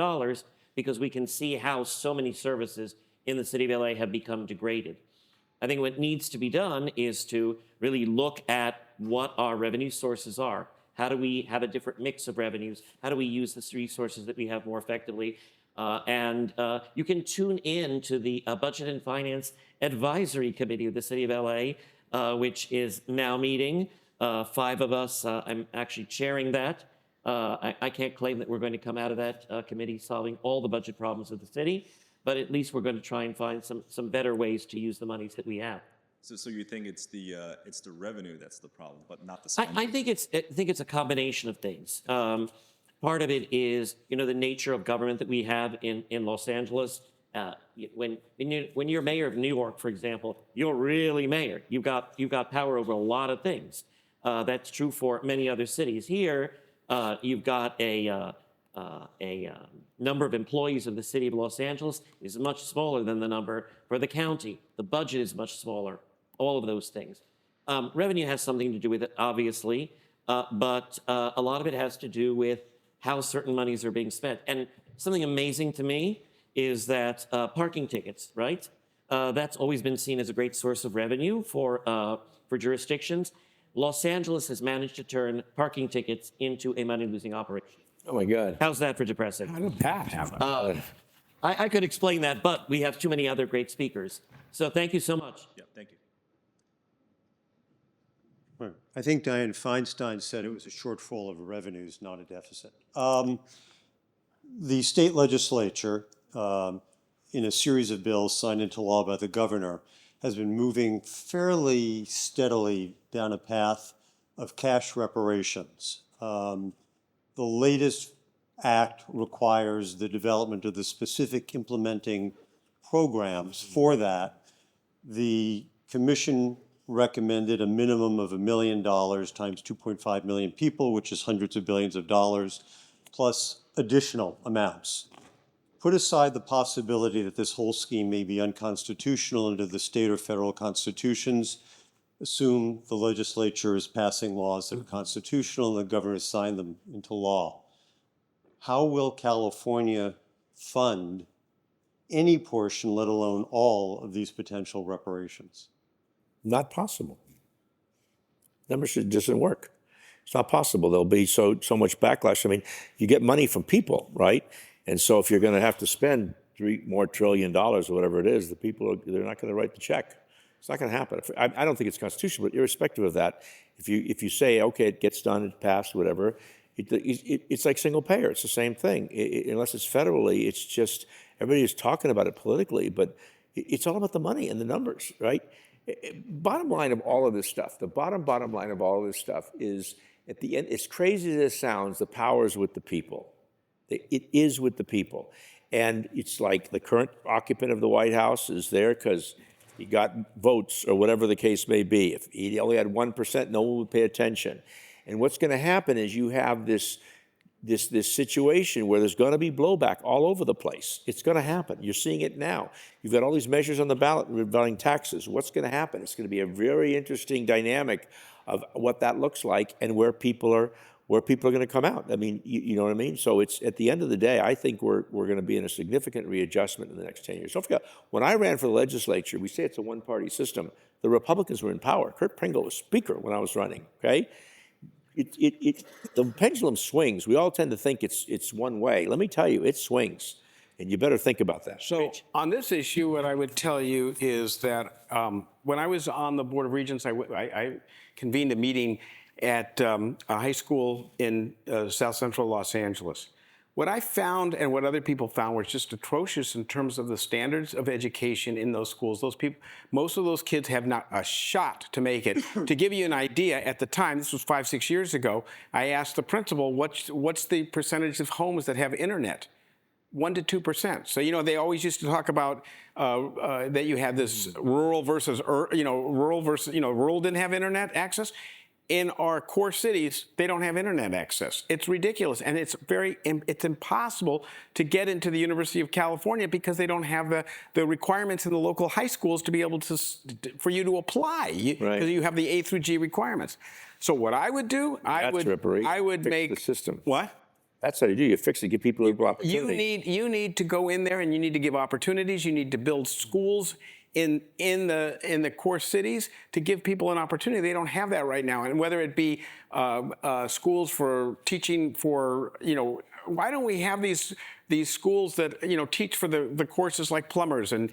because we can see how so many services in the city of LA have become degraded. I think what needs to be done is to really look at what our revenue sources are. How do we have a different mix of revenues? How do we use the resources that we have more effectively? And you can tune in to the Budget and Finance Advisory Committee of the City of LA, which is now meeting. 5 of us, I'm actually chairing that. I can't claim that we're going to come out of that committee solving all the budget problems of the city, but at least we're going to try and find some better ways to use the monies that we have. So you think it's the revenue that's the problem, but not the spending? I think it's a combination of things. Part of it is the nature of government that we have in Los Angeles. When you're mayor of New York, for example, you're really mayor. You've got power over a lot of things. That's true for many other cities. Here, you've got a number of employees of the city of Los Angeles is much smaller than the number for the county. The budget is much smaller. All of those things. Revenue has something to do with it, obviously, but a lot of it has to do with how certain monies are being spent. And something amazing to me is that parking tickets, right? That's always been seen as a great source of revenue for jurisdictions. Los Angeles has managed to turn parking tickets into a money-losing operation. Oh my God. How's that for depressing? How did that happen? I could explain that, but we have too many other great speakers. So thank you so much. Yeah, thank you. I think Dianne Feinstein said it was a shortfall of revenues, not a deficit. The state legislature, in a series of bills signed into law by the governor, has been moving fairly steadily down a path of cash reparations. The latest act requires the development of the specific implementing programs for that. The commission recommended a minimum of $1 million times 2.5 million people, which is hundreds of billions of dollars, plus additional amounts. Put aside the possibility that this whole scheme may be unconstitutional under the state or federal constitutions. Assume the legislature is passing laws that are constitutional and the governor has signed them into law. How will California fund any portion, let alone all, of these potential reparations? Not possible. Numbers just doesn't work. It's not possible. There'll be so much backlash. I mean, you get money from people, right? And so if you're going to have to spend $3 more trillion or whatever it is, they're not going to write the check. It's not going to happen. I don't think it's constitutional, but irrespective of that, if you say, okay, it gets done, it passed, whatever, it's like single payer. It's the same thing. Unless it's federally, it's just everybody is talking about it politically, but it's all about the money and the numbers, right? Bottom line of all of this stuff, the bottom line of all of this stuff is, at the end, as crazy as it sounds, the power is with the people. It is with the people. And it's like the current occupant of the White House is there because he got votes or whatever the case may be. If he only had 1%, no one would pay attention. And what's going to happen is you have this situation where there's going to be blowback all over the place. It's going to happen. You're seeing it now. You've got all these measures on the ballot regarding taxes. What's going to happen? It's going to be a very interesting dynamic of what that looks like and where people are where people are going to come out. I mean, you know what I mean? So it's at the end of the day, I think we're going to be in a significant readjustment in the next 10 years. Don't forget, when I ran for the legislature, we say it's a one-party system. The Republicans were in power. Kurt Pringle was speaker when I was running, okay? The pendulum swings. We all tend to think it's one way. Let me tell you, it swings, and you better think about that. So on this issue, what I would tell you is that when I was on the Board of Regents, I convened a meeting at a high school in South Central Los Angeles. What I found and what other people found was just atrocious in terms of the standards of education in those schools. Those people, most of those kids have not a shot to make it. To give you an idea, at the time, this was 5-6 years ago, I asked the principal, what's the percentage of homes that have internet? 1% to 2%. So, you know, they always used to talk about that you had this rural versus, rural didn't have internet access. In our core cities, they don't have internet access. It's ridiculous, and it's impossible to get into the University of California because they don't have the requirements in the local high schools to be able to, for you to apply, because you have the A through G requirements. So what I would do, I would make the system. What? That's how you do. You fix it, give people equal opportunity. You need to go in there and you need to give opportunities. You need to build schools in the core cities to give people an opportunity. They don't have that right now. And whether it be schools for teaching for, why don't we have these schools that, teach for the courses like plumbers and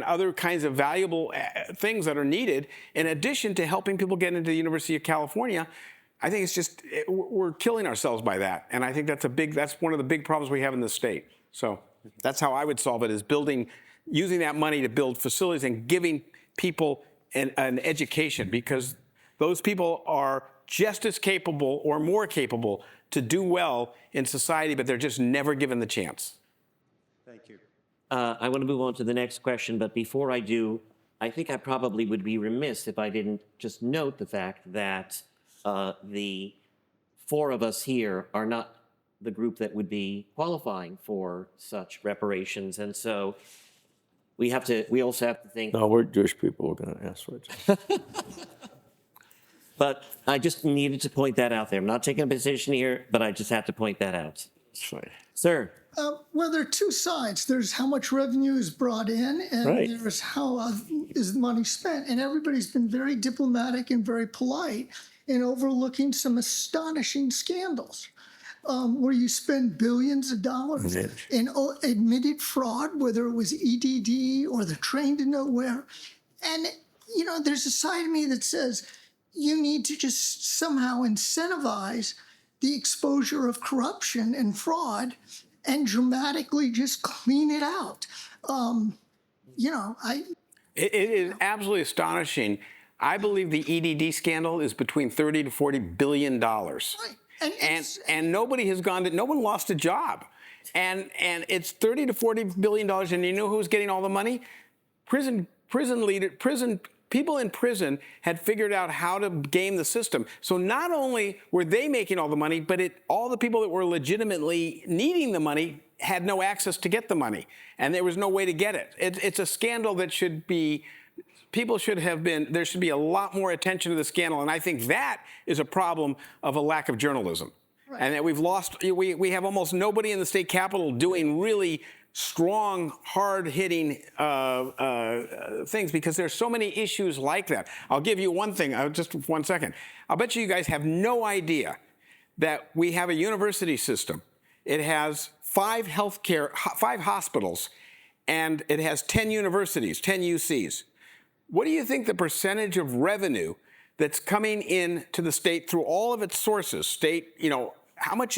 other kinds of valuable things that are needed in addition to helping people get into the University of California? I think it's just, we're killing ourselves by that. And I think that's one of the big problems we have in the state. So that's how I would solve it, is using that money to build facilities and giving people an education, because those people are just as capable or more capable to do well in society, but they're just never given the chance. Thank you. I want to move on to the next question, but before I do, I think I probably would be remiss if I didn't just note the fact that the four of us here are not the group that would be qualifying for such reparations, and so we also have to think. No, we're Jewish people. We're going to ask for it. But I just needed to point that out there. I'm not taking a position here, but I just have to point that out. That's fine. Sir. Well, there are two sides. There's how much revenue is brought in, and there's how is the money spent. And everybody's been very diplomatic and very polite in overlooking some astonishing scandals. Where you spend billions of dollars in admitted fraud, whether it was EDD or the train to nowhere. And, there's a side of me that says you need to just somehow incentivize the exposure of corruption and fraud and dramatically just clean it out. It is absolutely astonishing. I believe the EDD scandal is between $30 to $40 billion. Right. And nobody has no one lost a job. And it's $30 to $40 billion. And you know who's getting all the money? People in prison had figured out how to game the system. So not only were they making all the money, but all the people that were legitimately needing the money had no access to get the money. And there was no way to get it. It's a scandal that there should be a lot more attention to the scandal. And I think that is a problem of a lack of journalism. Right. And that we have almost nobody in the state capitol doing really strong, hard-hitting things, because there's so many issues like that. I'll give you one thing, just 1 second. I'll bet you guys have no idea that we have a university system. It has 5 hospitals, and it has 10 universities, 10 UCs. What do you think the percentage of revenue that's coming in to the state through all of its sources, how much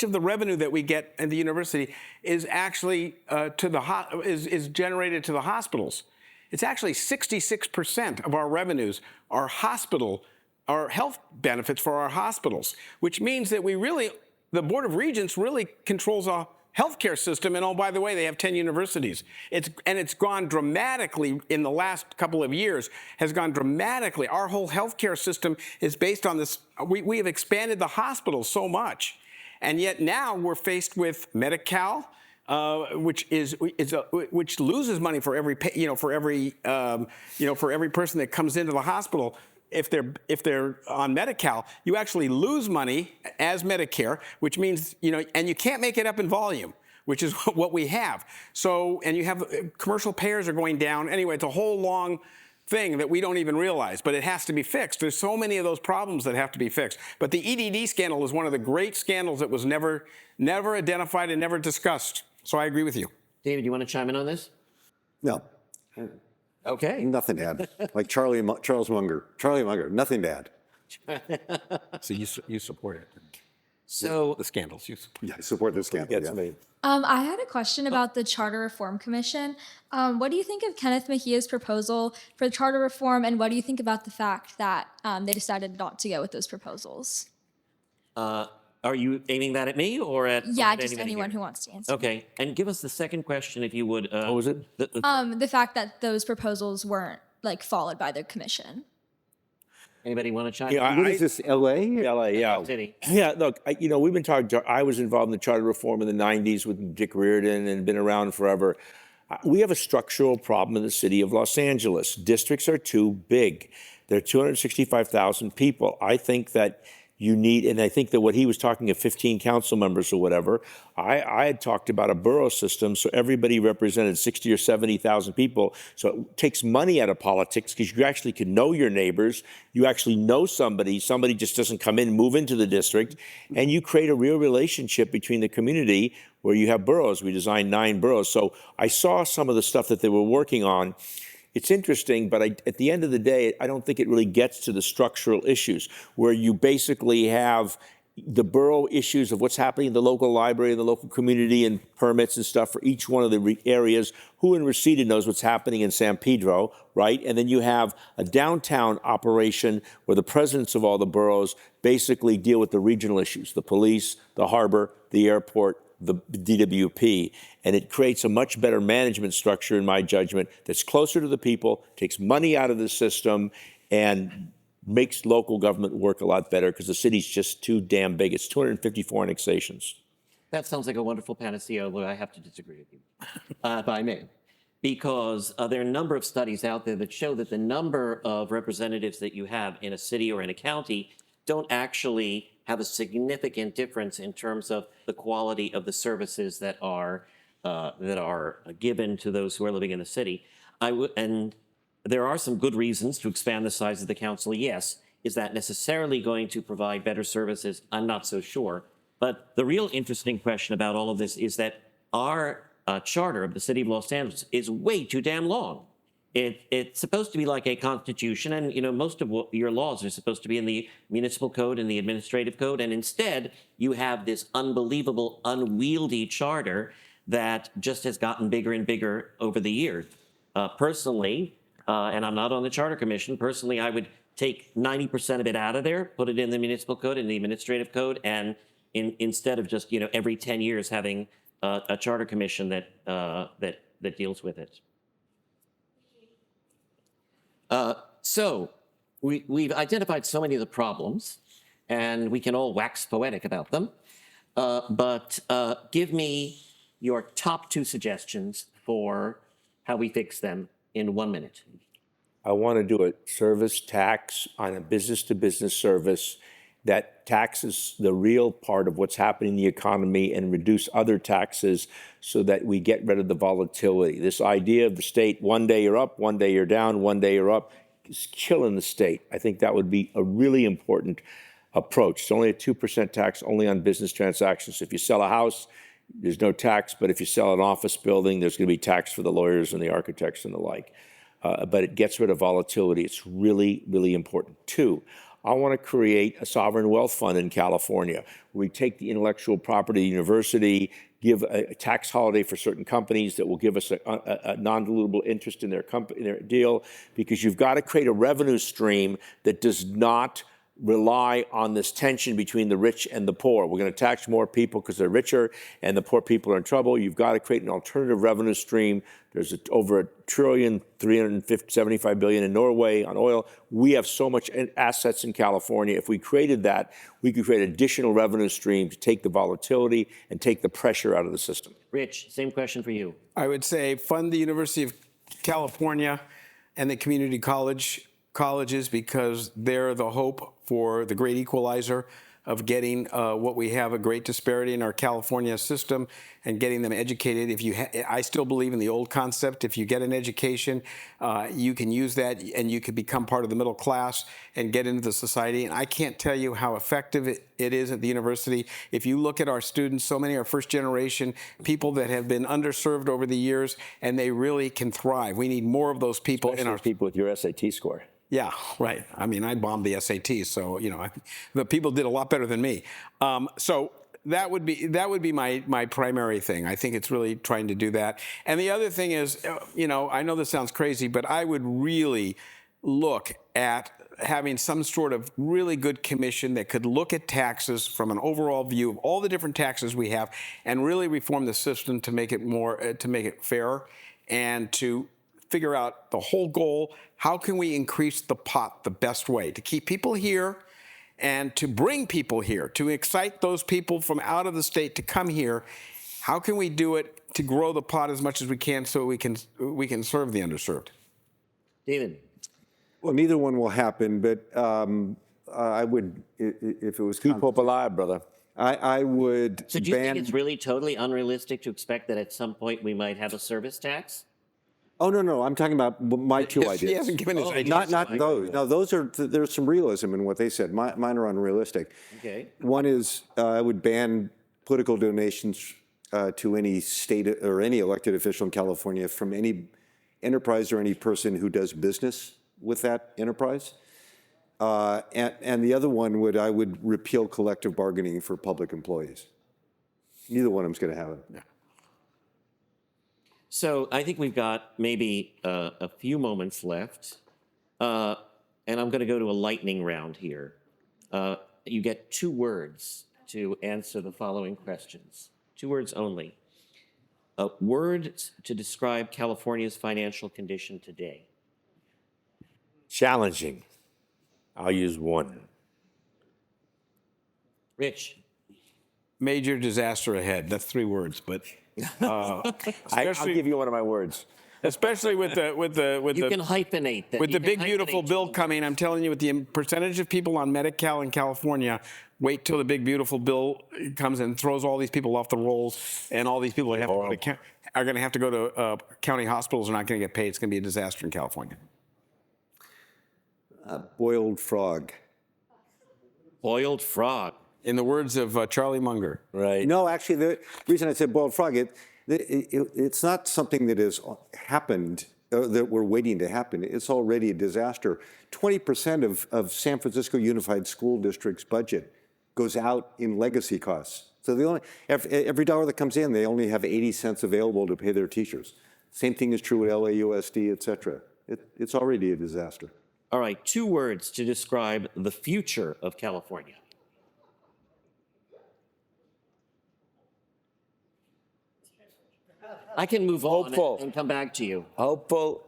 of the revenue that we get in the university is actually is generated to the hospitals? It's actually 66% of our revenues are health benefits for our hospitals, which means that the Board of Regents really controls a healthcare system, and oh, by the way, they have 10 universities. It's gone dramatically in the last couple of years, has gone dramatically. Our whole healthcare system is based on this. We have expanded the hospitals so much, and yet now we're faced with Medi-Cal, which loses money for every person that comes into the hospital. if they're on Medi-Cal, you actually lose money as Medicare, which means, and you can't make it up in volume, which is what we have. So, and you have commercial payers are going down. Anyway, it's a whole long thing that we don't even realize, but it has to be fixed. There's so many of those problems that have to be fixed. But the EDD scandal is one of the great scandals that was never identified and never discussed. So I agree with you. David, you want to chime in on this? No, Okay. nothing to add. Like Charlie Munger, nothing to add. So you support it. So The scandals. You support. Yeah, I support this scandal. Gets me. I had a question about the Charter Reform Commission. What do you think of Kenneth Mejia's proposal for charter reform, and what do you think about the fact that they decided not to go with those proposals? are you aiming that at me or at Yeah, at just anybody anyone here? who wants to answer. Okay, and give us the second question if you would. What was it? The fact that those proposals weren't followed by the commission. Anybody want to chime Yeah, in? What is this, L.A.? LA, yeah. City. Yeah, look, we've been talking, I was involved in the charter reform in the 90s with Dick Reardon and been around forever. We have a structural problem in the city of Los Angeles. Districts are too big. There are 265,000 people. I think that you need, and I think that what he was talking of 15 council members or whatever, I had talked about a borough system, so everybody represented 60 or 70,000 people. So it takes money out of politics because you actually can know your neighbors. You actually know somebody just doesn't come in, move into the district, and you create a real relationship between the community where you have boroughs. We designed 9 boroughs. So I saw some of the stuff that they were working on. It's interesting, but at the end of the day, I don't think it really gets to the structural issues where you basically have the borough issues of what's happening in the local library and the local community and permits and stuff for each one of the areas. Who in Reseda knows what's happening in San Pedro, right? And then you have a downtown operation where the presidents of all the boroughs basically deal with the regional issues, the police, the harbor, the airport, the DWP, and it creates a much better management structure, in my judgment, that's closer to the people, takes money out of the system, and makes local government work a lot better because the city's just too damn big. It's 254 annexations. That sounds like a wonderful panacea, although I have to disagree with you, if I may. Because there are a number of studies out there that show that the number of representatives that you have in a city or in a county don't actually have a significant difference in terms of the quality of the services that are given to those who are living in the city. And there are some good reasons to expand the size of the council. Yes, is that necessarily going to provide better services? I'm not so sure. But the real interesting question about all of this is that our charter of the city of Los Angeles is way too damn long. It's supposed to be like a constitution, and most of your laws are supposed to be in the municipal code and the administrative code, and instead you have this unbelievable, unwieldy charter that just has gotten bigger and bigger over the years. Personally, and I'm not on the charter commission, personally I would take 90% of it out of there, put it in the municipal code and the administrative code, and instead of just every 10 years having a charter commission that deals with it. So we've identified so many of the problems, and we can all wax poetic about them. But give me your top 2 suggestions for how we fix them in 1 minute. I want to do a service tax on a business-to-business service that taxes the real part of what's happening in the economy and reduce other taxes so that we get rid of the volatility. This idea of the state, one day you're up, one day you're down, one day you're up, is killing the state. I think that would be a really important approach. It's only a 2% tax only on business transactions. If you sell a house, there's no tax, but if you sell an office building, there's going to be tax for the lawyers and the architects and the like. But it gets rid of volatility. It's really, really important. 2, I want to create a sovereign wealth fund in California. We take the intellectual property university, give a tax holiday for certain companies that will give us a non-dilutable interest in their deal, because you've got to create a revenue stream that does not rely on this tension between the rich and the poor. We're going to tax more people because they're richer and the poor people are in trouble. You've got to create an alternative revenue stream. There's over $1.375 trillion in Norway on oil. We have so much assets in California. If we created that, we could create additional revenue stream to take the volatility and take the pressure out of the system. Rich, same question for you. I would say fund the University of California and the community college colleges because they're the hope for the great equalizer of getting what we have, a great disparity in our California system, and getting them educated. I still believe in the old concept. If you get an education, you can use that and you can become part of the middle class and get into the society. And I can't tell you how effective it is at the university. If you look at our students, so many are first generation people that have been underserved over the years, and they really can thrive. We need more of those people in our people with your SAT score. Yeah, right. I mean, I bombed the SATs, so the people did a lot better than me. So that would be my primary thing. I think it's really trying to do that. And the other thing is, I know this sounds crazy, but I would really look at having some sort of really good commission that could look at taxes from an overall view of all the different taxes we have, and really reform the system to make it fairer, and to figure out the whole goal. How can we increase the pot the best way to keep people here and to bring people here, to excite those people from out of the state to come here? How can we do it to grow the pot as much as we can so we can serve the underserved? David. Well, neither one will happen, but I would, if it was Keep hope alive, brother. I would So do you think it's really totally unrealistic to expect that at some point we might have a service tax? Oh, no, I'm talking about my two ideas. He hasn't given his ideas. Not those. No, there's some realism in what they said. Mine are unrealistic. Okay. One is I would ban political donations to any state or any elected official in California from any enterprise or any person who does business with that enterprise. And the other one I would repeal collective bargaining for public employees. Neither one of them's going to have it. Yeah. So I think we've got maybe a few moments left, and I'm going to go to a lightning round here. You get 2 words to answer the following questions. 2 words only. Words to describe California's financial condition today. Challenging. I'll use 1. Rich. Major disaster ahead. That's 3 words, but I'll give you one of my words. especially with the You can hyphenate that. with You the can big beautiful hyphenate bill two coming. I'm telling you, with the percentage of people on Medi-Cal in California, wait till the big beautiful bill comes and throws all these people off the rolls, and all these people are going to have to go to county hospitals. Are not going to get paid. It's going to be a disaster in California. Boiled frog. Boiled frog. In the words of Charlie Munger. Right. No, actually, the reason I said boiled frog, it's not something that has happened, that we're waiting to happen. It's already a disaster. 20% of San Francisco Unified School District's budget goes out in legacy costs. So every dollar that comes in, they only have 80 cents available to pay their teachers. Same thing is true with LAUSD, et cetera. It's already a disaster. All right, 2 words to describe the future of California. I can move on Hopeful. and come back to you. Hopeful.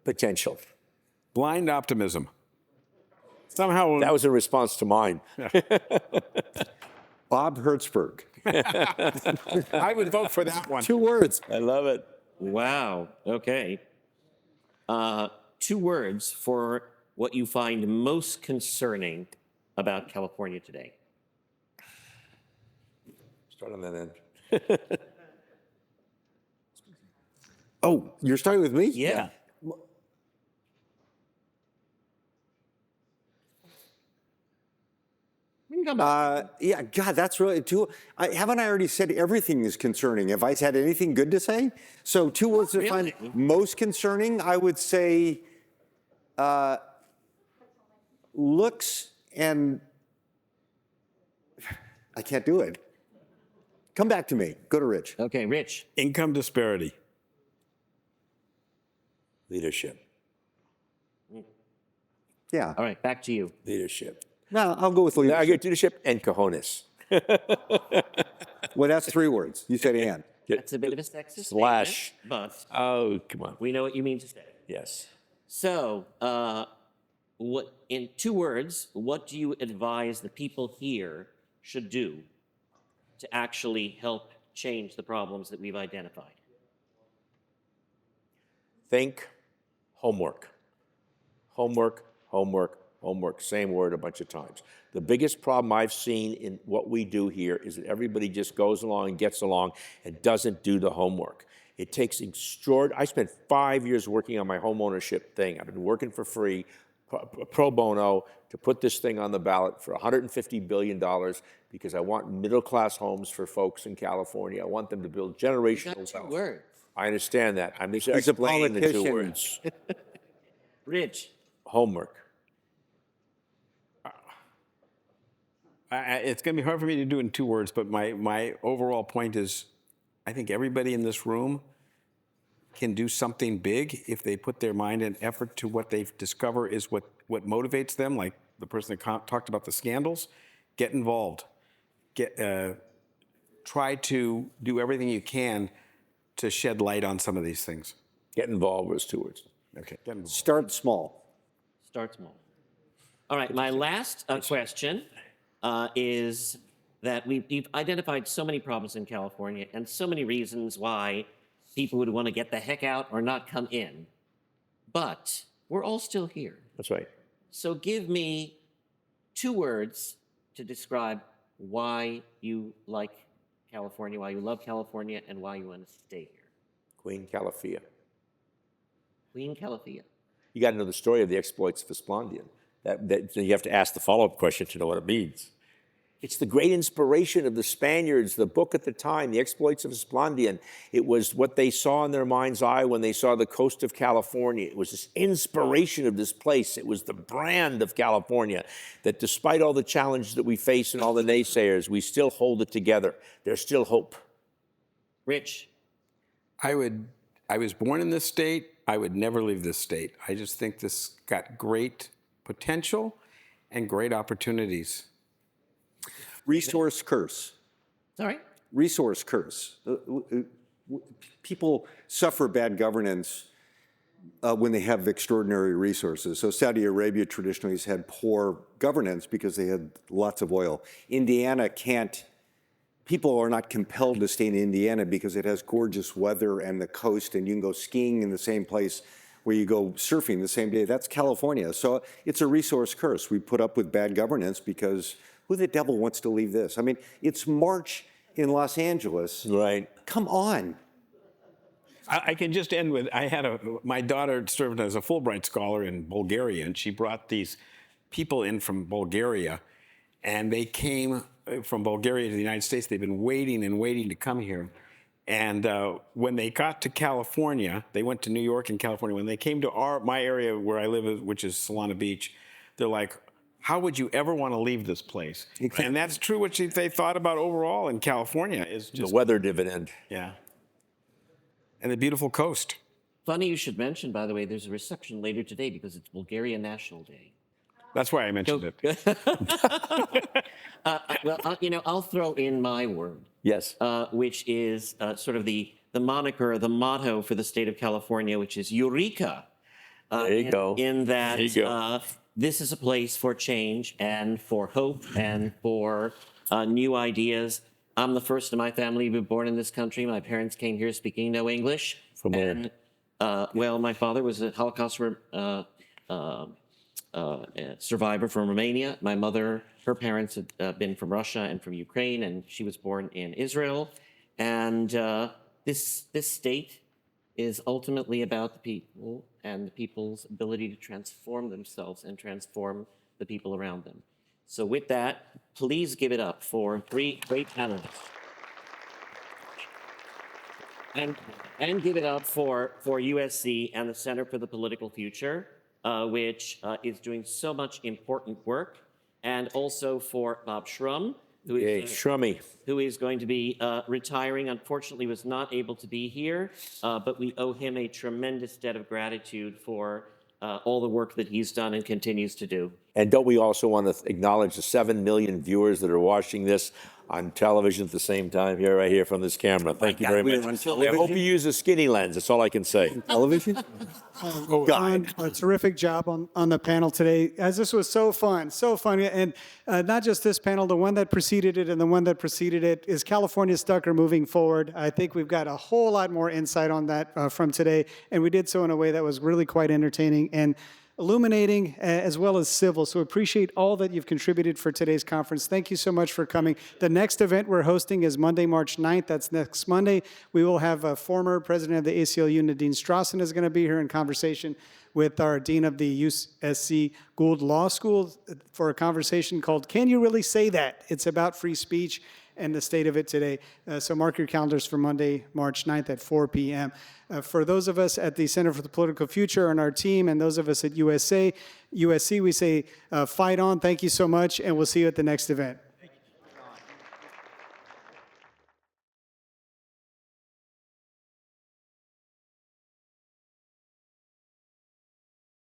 Potential. Blind optimism. Somehow That was in response to mine. Bob Hertzberg. I would vote for that one. 2 words. I love it. Wow. Okay. 2 words for what you find most concerning about California today. Start on that end. Oh, you're starting with me? Yeah. Yeah, God, that's really too. Haven't I already said everything is concerning? Have I had anything good to say? So 2 words to find really. most concerning, I would say looks and I can't do it. Come back to me. Go to Rich. Okay, Rich. Income disparity. Leadership. Yeah. All right, back to you. Leadership. No, I'll go with Now I leadership. get leadership and cojones. Well, that's 3 words. You said and. That's a bit of a sexist Slash. statement, but Oh, come on. we know what you mean to say. Yes. So, what in 2 words, what do you advise the people here should do to actually help change the problems that we've identified? Think homework. Homework, homework, homework, same word a bunch of times. The biggest problem I've seen in what we do here is that everybody just goes along and gets along and doesn't do the homework. It takes extraordinary. I spent 5 years working on my home ownership thing. I've been working for free, pro bono, to put this thing on the ballot for $150 billion because I want middle-class homes for folks in California. I want them to build generational Got two wealth. words. I understand that. I'm just He's a explaining the two politician. words. Rich. Homework. It's going to be hard for me to do in 2 words, but my overall point is I think everybody in this room can do something big if they put their mind and effort to what they discover is what motivates them, like the person that talked about the scandals. Get involved. Try to do everything you can to shed light on some of these things. Get involved was 2 words. Okay. Get involved. Start small. Start small. All right, my last question is that we've identified so many problems in California and so many reasons why people would want to get the heck out or not come in. But we're all still here. That's right. So give me 2 words to describe why you like California, why you love California, and why you want to stay here. Queen Calafia. Queen Calafia. You got to know the story of the exploits of Esplandian. That you have to ask the follow-up question to know what it means. It's the great inspiration of the Spaniards, the book at the time, The Exploits of Esplandian. It was what they saw in their mind's eye when they saw the coast of California. It was this inspiration of this place. It was the brand of California, that despite all the challenges that we face and all the naysayers, we still hold it together. There's still hope. Rich. I was born in this state. I would never leave this state. I just think this got great potential and great opportunities. Resource curse. Sorry? Resource curse. People suffer bad governance when they have extraordinary resources. So Saudi Arabia traditionally has had poor governance because they had lots of oil. Indiana can't. People are not compelled to stay in Indiana because it has gorgeous weather and the coast, and you can go skiing in the same place where you go surfing the same day. That's California. So it's a resource curse. We put up with bad governance because who the devil wants to leave this? I mean, it's March in Los Angeles. Right. Come on. I can just end with, my daughter served as a Fulbright scholar in Bulgaria, and she brought these people in from Bulgaria, and they came from Bulgaria to the United States. They've been waiting and waiting to come here. And when they got to California, they went to New York and California. When they came to my area where I live, which is Solana Beach, they're like, how would you ever want to leave this place? Exactly. And that's true what they thought about overall in California. Is just The weather dividend. Yeah. And the beautiful coast. Funny you should mention, by the way, there's a reception later today because it's Bulgaria National Day. That's why I mentioned it. I'll throw in my word. Yes. Which is sort of the moniker, the motto for the state of California, which is Eureka. There you go. In that There you go. This is a place for change and for hope and for new ideas. I'm the first in my family to be born in this country. My parents came here speaking no English. From where? And, my father was a Holocaust survivor from Romania. My mother, her parents had been from Russia and from Ukraine, and she was born in Israel. And this state is ultimately about the people and the people's ability to transform themselves and transform the people around them. So with that, please give it up for 3 great panelists. And give it up for USC and the Center for the Political Future, which is doing so much important work, and also for Bob Shrum, who is going to be retiring. Unfortunately, was not able to be here, but we owe him a tremendous debt of gratitude for all the work that he's done and continues to do. And don't we also want to acknowledge the 7 million viewers that are watching this on television at the same time here, right here from this camera? Thank you very much. I hope you use a skinny lens. That's all I can say. Television? A terrific job on the panel today, as this was so fun, and not just this panel, the one that preceded it and the one that preceded it. Is California stuck or moving forward? I think we've got a whole lot more insight on that from today, and we did so in a way that was really quite entertaining. And illuminating, as well as civil. So appreciate all that you've contributed for today's conference. Thank you so much for coming. The next event we're hosting is Monday, March 9th. That's next Monday. We will have a former president of the ACLU, Nadine Strawson, is going to be here in conversation with our dean of the USC Gould Law School for a conversation called Can You Really Say That? It's about free speech and the state of it today. So mark your calendars for Monday, March 9th at 4 p.m. For those of us at the Center for the Political Future and our team, and those of us at USC, we say fight on. Thank you so much, and we'll see you at the next event.